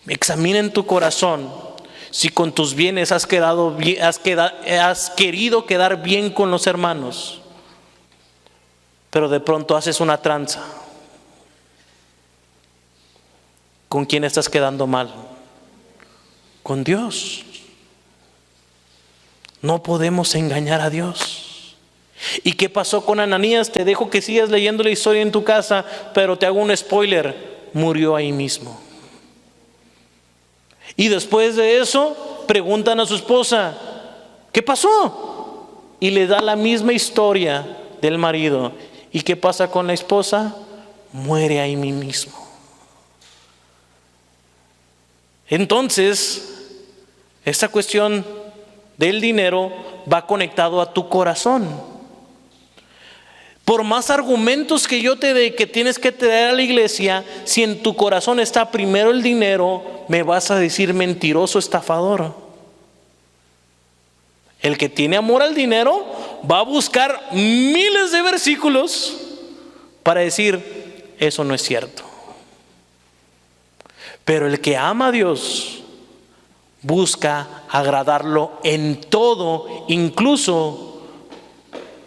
Examina en tu corazón si con tus bienes has querido quedar bien con los hermanos, pero de pronto haces una tranza. ¿Con quién estás quedando mal? Con Dios. No podemos engañar a Dios. ¿Y qué pasó con Ananías? Te dejo que sigas leyendo la historia en tu casa, pero te hago un spoiler: murió ahí mismo. Y después de eso preguntan a su esposa, ¿qué pasó? Y le da la misma historia del marido. ¿Y qué pasa con la esposa? Muere ahí mismo. Entonces, esta cuestión del dinero va conectado a tu corazón. Por más argumentos que yo te dé que tienes que traer a la iglesia, si en tu corazón está primero el dinero, me vas a decir mentiroso, estafador. El que tiene amor al dinero va a buscar miles de versículos para decir, eso no es cierto. Pero el que ama a Dios busca agradarlo en todo, incluso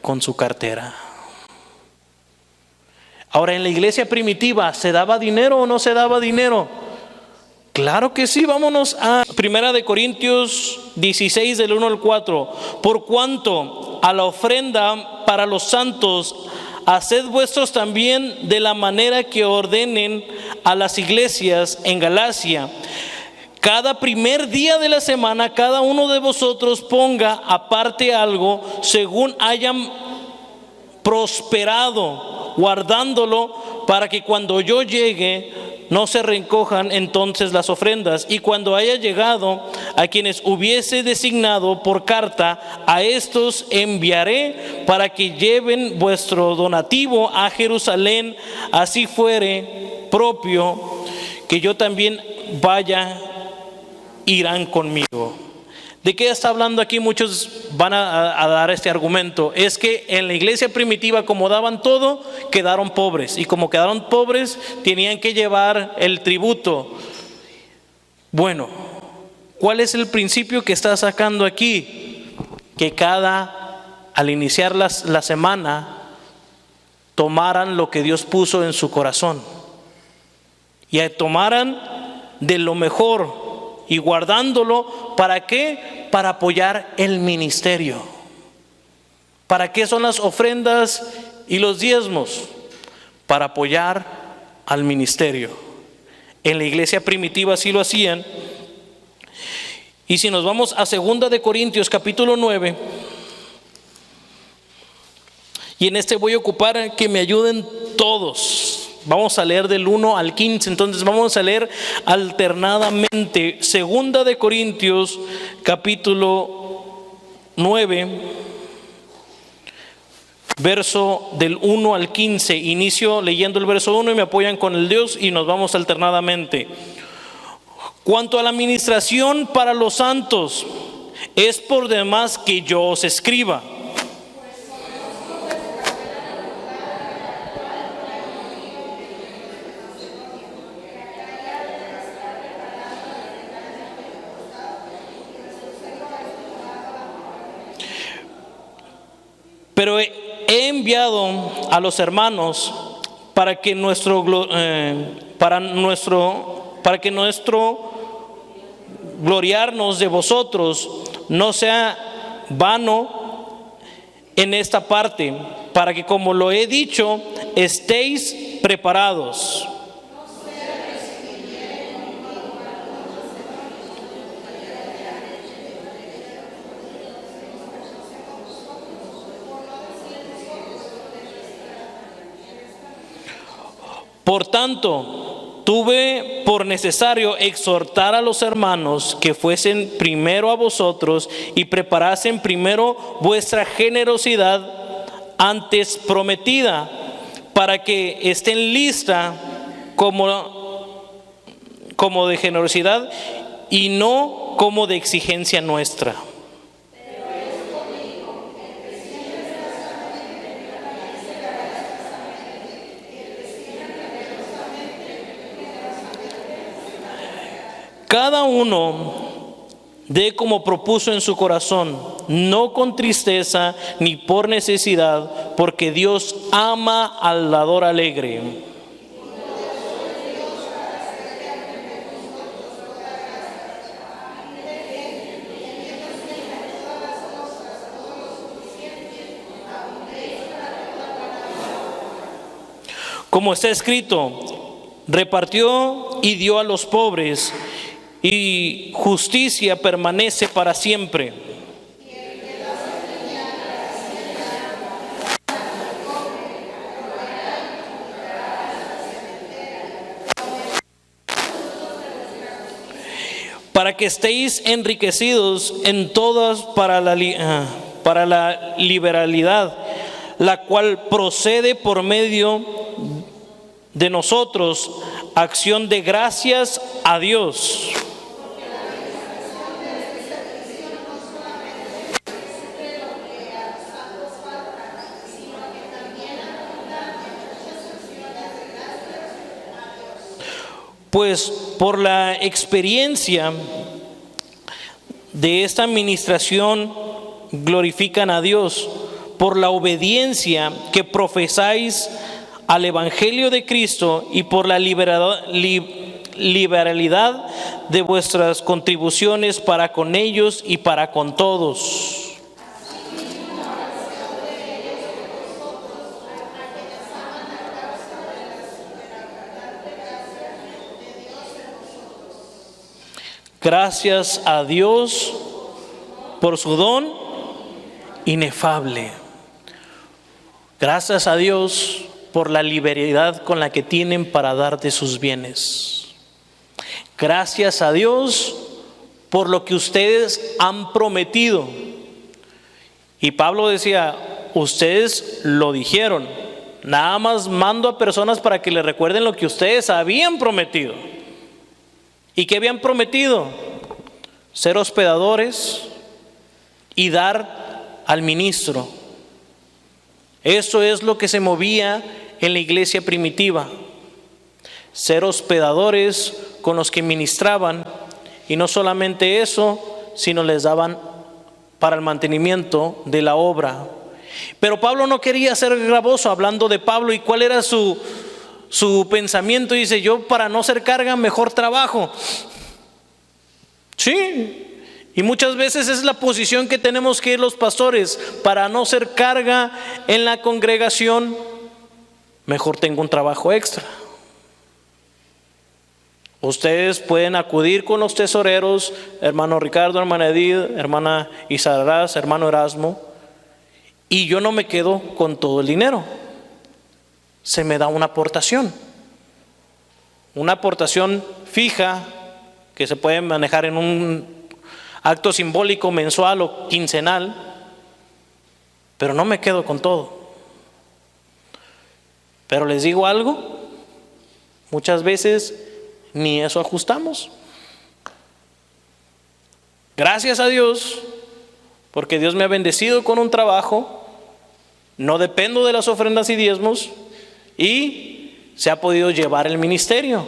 con su cartera. Ahora, en la iglesia primitiva, ¿se daba dinero o no se daba dinero? Claro que sí. Vámonos a 1 Corintios 16 del 1 al 4. Por cuanto a la ofrenda para los santos, haced vuestros también de la manera que ordenen a las iglesias en Galacia. Cada primer día de la semana, cada uno de vosotros ponga aparte algo según hayan prosperado, guardándolo para que cuando yo llegue no se recojan entonces las ofrendas. Y cuando haya llegado a quienes hubiese designado por carta, a estos enviaré para que lleven vuestro donativo a Jerusalén. Así fuere propio que yo también vaya, irán conmigo. ¿De qué está hablando aquí? Muchos van a dar este argumento. Es que en la iglesia primitiva, como daban todo, quedaron pobres. Y como quedaron pobres, tenían que llevar el tributo. Bueno, ¿cuál es el principio que está sacando aquí? Que al iniciar la semana, tomaran lo que Dios puso en su corazón. Y tomaran de lo mejor. Y guardándolo, ¿para qué? Para apoyar el ministerio. ¿Para qué son las ofrendas y los diezmos? Para apoyar al ministerio. En la iglesia primitiva así lo hacían. Y si nos vamos a 2 de Corintios capítulo 9, y en este voy a ocupar que me ayuden todos. Vamos a leer del 1 al 15, entonces vamos a leer alternadamente 2 de Corintios capítulo 9, verso del 1 al 15. Inicio leyendo el verso 1 y me apoyan con el Dios y nos vamos alternadamente. Cuanto a la administración para los santos, es por demás que yo os escriba. Pero he enviado a los hermanos para que nuestro gloriarnos de vosotros no sea vano en esta parte, para que, como lo he dicho, estéis preparados. Por tanto, tuve por necesario exhortar a los hermanos que fuesen primero a vosotros y preparasen primero vuestra generosidad antes prometida, para que estén lista como de generosidad y no como de exigencia nuestra. Cada uno dé como propuso en su corazón, no con tristeza ni por necesidad, porque Dios ama al dador alegre. Como está escrito, repartió y dio a los pobres, y justicia permanece para siempre. para que estéis enriquecidos en todas para la liberalidad, la cual procede por medio de nosotros, acción de gracias a Dios. Pues por la experiencia de esta administración glorifican a Dios, por la obediencia que profesáis al Evangelio de Cristo y por la liberalidad de vuestras contribuciones para con ellos y para con todos. Gracias a Dios por su don inefable. Gracias a Dios por la liberalidad con la que tienen para dar de sus bienes. Gracias a Dios por lo que ustedes han prometido. Y Pablo decía, ustedes lo dijeron. Nada más mando a personas para que le recuerden lo que ustedes habían prometido. ¿Y qué habían prometido? Ser hospedadores y dar al ministro. Eso es lo que se movía en la iglesia primitiva. Ser hospedadores con los que ministraban, y no solamente eso, sino les daban para el mantenimiento de la obra. Pero Pablo no quería ser gravoso, hablando de Pablo y cuál era su pensamiento. Dice, yo para no ser carga mejor trabajo. Sí, y muchas veces es la posición que tenemos que ir los pastores. Para no ser carga en la congregación, mejor tengo un trabajo extra. Ustedes pueden acudir con los tesoreros, hermano Ricardo, hermana Edith, hermana Isaraz, hermano Erasmo, y yo no me quedo con todo el dinero. Se me da una aportación fija que se puede manejar en un acto simbólico mensual o quincenal, pero no me quedo con todo. Pero les digo algo, muchas veces ni eso ajustamos. Gracias a Dios, porque Dios me ha bendecido con un trabajo, no dependo de las ofrendas y diezmos, y se ha podido llevar el ministerio.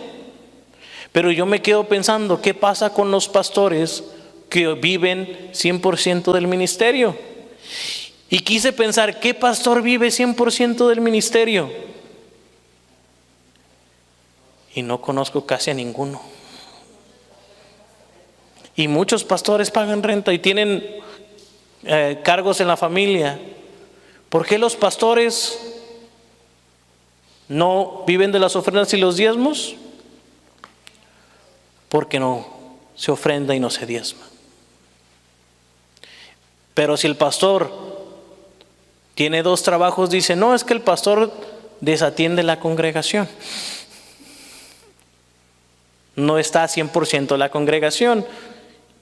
Pero yo me quedo pensando, ¿qué pasa con los pastores que viven 100% del ministerio? Y quise pensar, ¿qué pastor vive 100% del ministerio? Y no conozco casi a ninguno. Y muchos pastores pagan renta y tienen cargos en la familia. ¿Por qué los pastores no viven de las ofrendas y los diezmos? Porque no se ofrenda y no se diezma. Pero si el pastor tiene 2 trabajos, dice, no, es que el pastor desatiende la congregación. No está a 100% la congregación.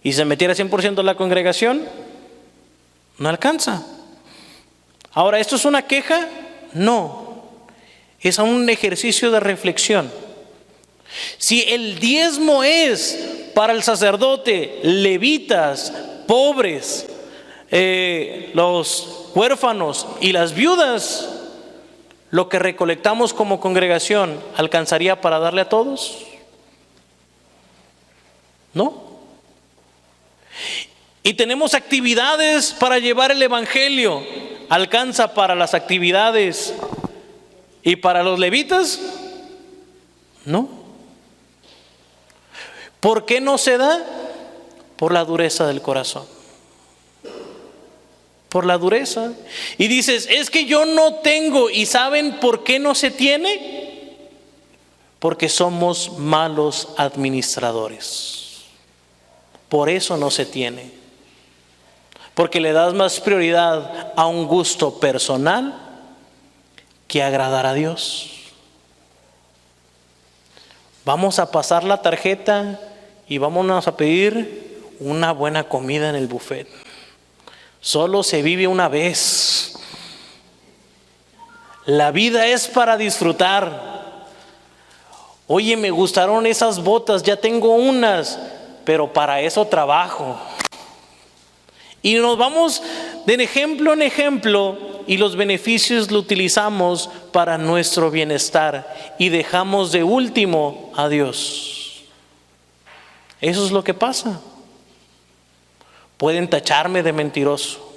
Y se metiera 100% la congregación, no alcanza. Ahora, ¿esto es una queja? No. Es un ejercicio de reflexión. Si el diezmo es para el sacerdote, levitas, pobres, los huérfanos y las viudas, lo que recolectamos como congregación, ¿alcanzaría para darle a todos? No. Y tenemos actividades para llevar el evangelio, ¿alcanza para las actividades y para los levitas? No. ¿Por qué no se da? Por la dureza del corazón. Por la dureza. Y dices, es que yo no tengo. ¿Y saben por qué no se tiene? Porque somos malos administradores. Por eso no se tiene. Porque le das más prioridad a un gusto personal que agradar a Dios. Vamos a pasar la tarjeta y vámonos a pedir una buena comida en el buffet. Solo se vive una vez. La vida es para disfrutar. Oye, me gustaron esas botas, ya tengo unas, pero para eso trabajo. Y nos vamos de ejemplo en ejemplo y los beneficios lo utilizamos para nuestro bienestar y dejamos de último a Dios. Eso es lo que pasa. Pueden tacharme de mentiroso.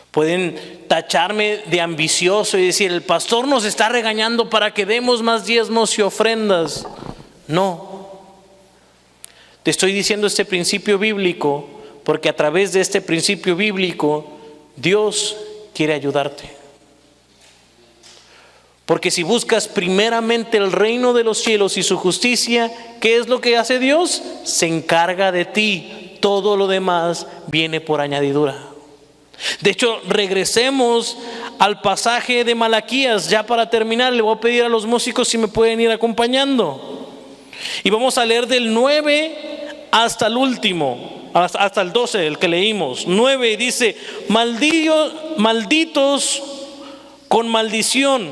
Pueden tacharme de ambicioso y decir, el pastor nos está regañando para que demos más diezmos y ofrendas. No. Te estoy diciendo este principio bíblico porque a través de este principio bíblico Dios quiere ayudarte. Porque si buscas primeramente el reino de los cielos y su justicia, ¿qué es lo que hace Dios? Se encarga de ti. Todo lo demás viene por añadidura. De hecho, regresemos al pasaje de Malaquías. Ya para terminar, le voy a pedir a los músicos si me pueden ir acompañando. Y vamos a leer del 9 hasta el último, hasta el 12, el que leímos. 9 dice, malditos con maldición,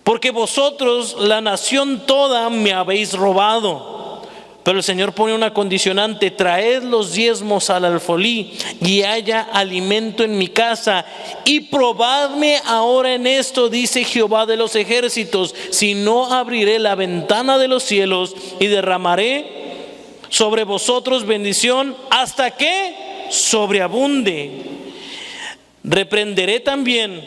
porque vosotros, la nación toda, me habéis robado. Pero el Señor pone una condicionante: traed los diezmos al alfolí y haya alimento en mi casa, y probadme ahora en esto, dice Jehová de los ejércitos, si no abriré la ventana de los cielos y derramaré sobre vosotros bendición hasta que sobreabunde. Reprenderé también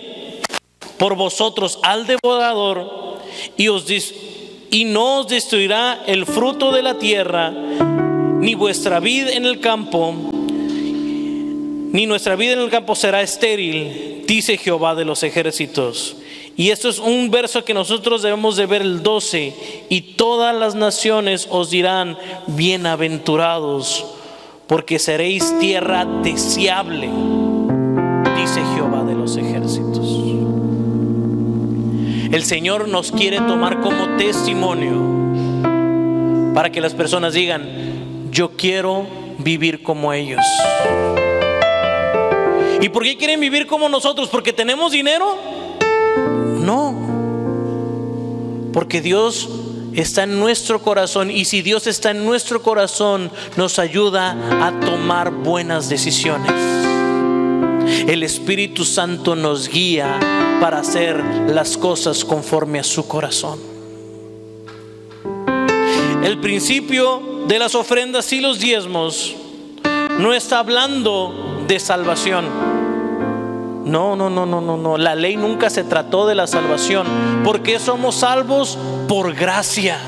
por vosotros al devorador y no os destruirá el fruto de la tierra, ni vuestra vid en el campo, ni nuestra vida en el campo será estéril, dice Jehová de los ejércitos. Y esto es un verso que nosotros debemos de ver, el 12. Y todas las naciones os dirán, bienaventurados, porque seréis tierra deseable, dice Jehová de los ejércitos. El Señor nos quiere tomar como testimonio para que las personas digan, yo quiero vivir como ellos. ¿Y por qué quieren vivir como nosotros? ¿Porque tenemos dinero? No, porque Dios está en nuestro corazón, y si Dios está en nuestro corazón, nos ayuda a tomar buenas decisiones. El Espíritu Santo nos guía para hacer las cosas conforme a su corazón. El principio de las ofrendas y los diezmos no está hablando de salvación. No. La ley nunca se trató de la salvación, porque somos salvos por gracia,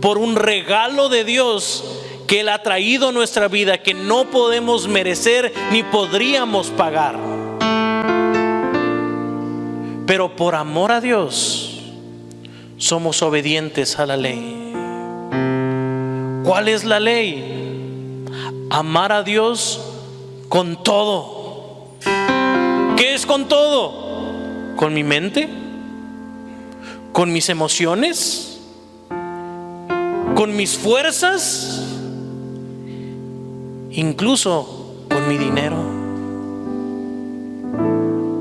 por un regalo de Dios que Él ha traído a nuestra vida, que no podemos merecer ni podríamos pagar. Pero por amor a Dios somos obedientes a la ley. ¿Cuál es la ley? Amar a Dios con todo. ¿Qué es con todo? ¿Con mi mente? ¿Con mis emociones? ¿Con mis fuerzas? Incluso con mi dinero.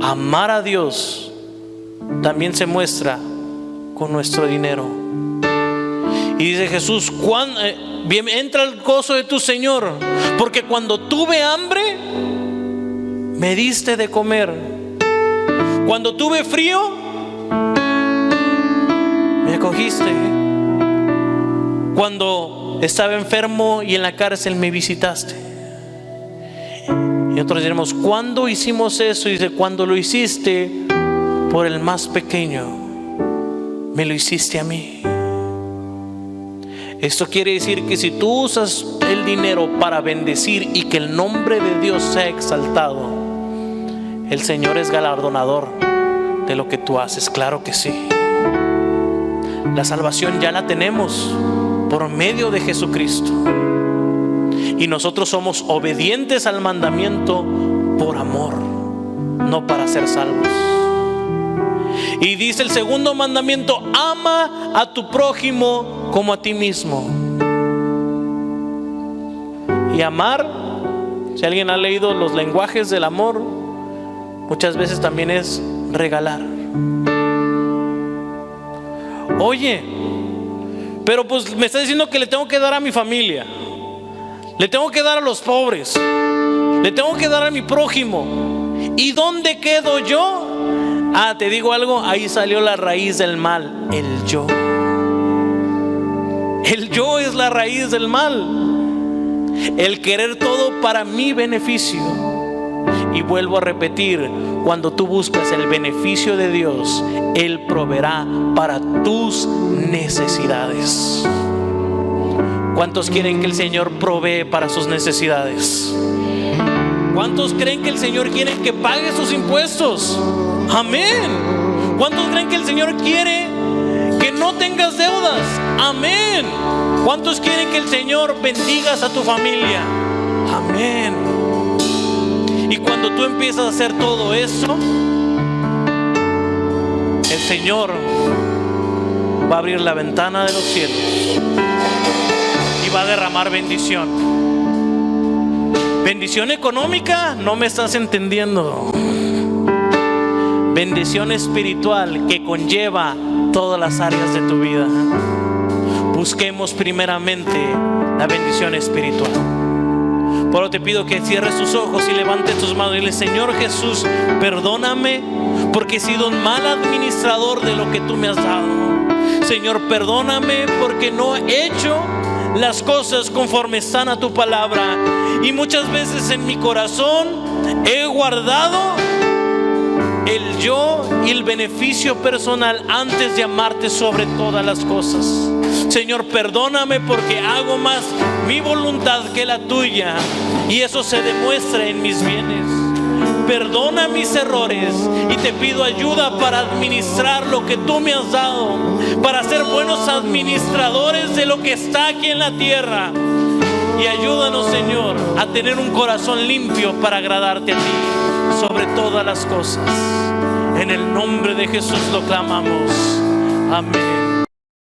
Amar a Dios también se muestra con nuestro dinero. Y dice Jesús, entra al gozo de tu Señor, porque cuando tuve hambre, me diste de comer. Cuando tuve frío, me acogiste. Cuando estaba enfermo y en la cárcel, me visitaste. Y nosotros diremos, ¿cuándo hicimos eso? Y dice, cuando lo hiciste por el más pequeño, me lo hiciste a mí. Esto quiere decir que si tú usas el dinero para bendecir y que el nombre de Dios sea exaltado, el Señor es galardonador de lo que tú haces. Claro que sí. La salvación ya la tenemos por medio de Jesucristo, y nosotros somos obedientes al mandamiento por amor, no para ser salvos. Y dice el segundo mandamiento, ama a tu prójimo como a ti mismo. Y amar, si alguien ha leído los lenguajes del amor, muchas veces también es regalar. Oye, pero pues me está diciendo que le tengo que dar a mi familia, le tengo que dar a los pobres, le tengo que dar a mi prójimo. ¿Y dónde quedo yo? Ah, te digo algo, ahí salió la raíz del mal, el yo. El yo es la raíz del mal, el querer todo para mi beneficio. Y vuelvo a repetir, cuando tú buscas el beneficio de Dios, Él proveerá para tus necesidades. ¿Cuántos quieren que el Señor provee para sus necesidades? ¿Cuántos creen que el Señor quiere que pague sus impuestos? Amén. ¿Cuántos creen que el Señor quiere que no tengas deudas? Amén. ¿Cuántos quieren que el Señor bendigas a tu familia? Amén. Y cuando tú empiezas a hacer todo eso, el Señor va a abrir la ventana de los cielos y va a derramar bendición. Bendición económica, no me estás entendiendo. Bendición espiritual que conlleva todas las áreas de tu vida. Busquemos primeramente la bendición espiritual. Por eso te pido que cierres tus ojos y levantes tus manos y dile: Señor Jesús, perdóname porque he sido un mal administrador de lo que tú me has dado. Señor, perdóname porque no he hecho las cosas conforme están a tu palabra. Y muchas veces en mi corazón he guardado el yo y el beneficio personal antes de amarte sobre todas las cosas. Señor, perdóname porque hago más mi voluntad que la tuya, y eso se demuestra en mis bienes. Perdona mis errores y te pido ayuda para administrar lo que tú me has dado, para ser buenos administradores de lo que está aquí en la tierra. Y ayúdanos, Señor, a tener un corazón limpio para agradarte a ti sobre todas las cosas. En el nombre de Jesús lo clamamos. Amén.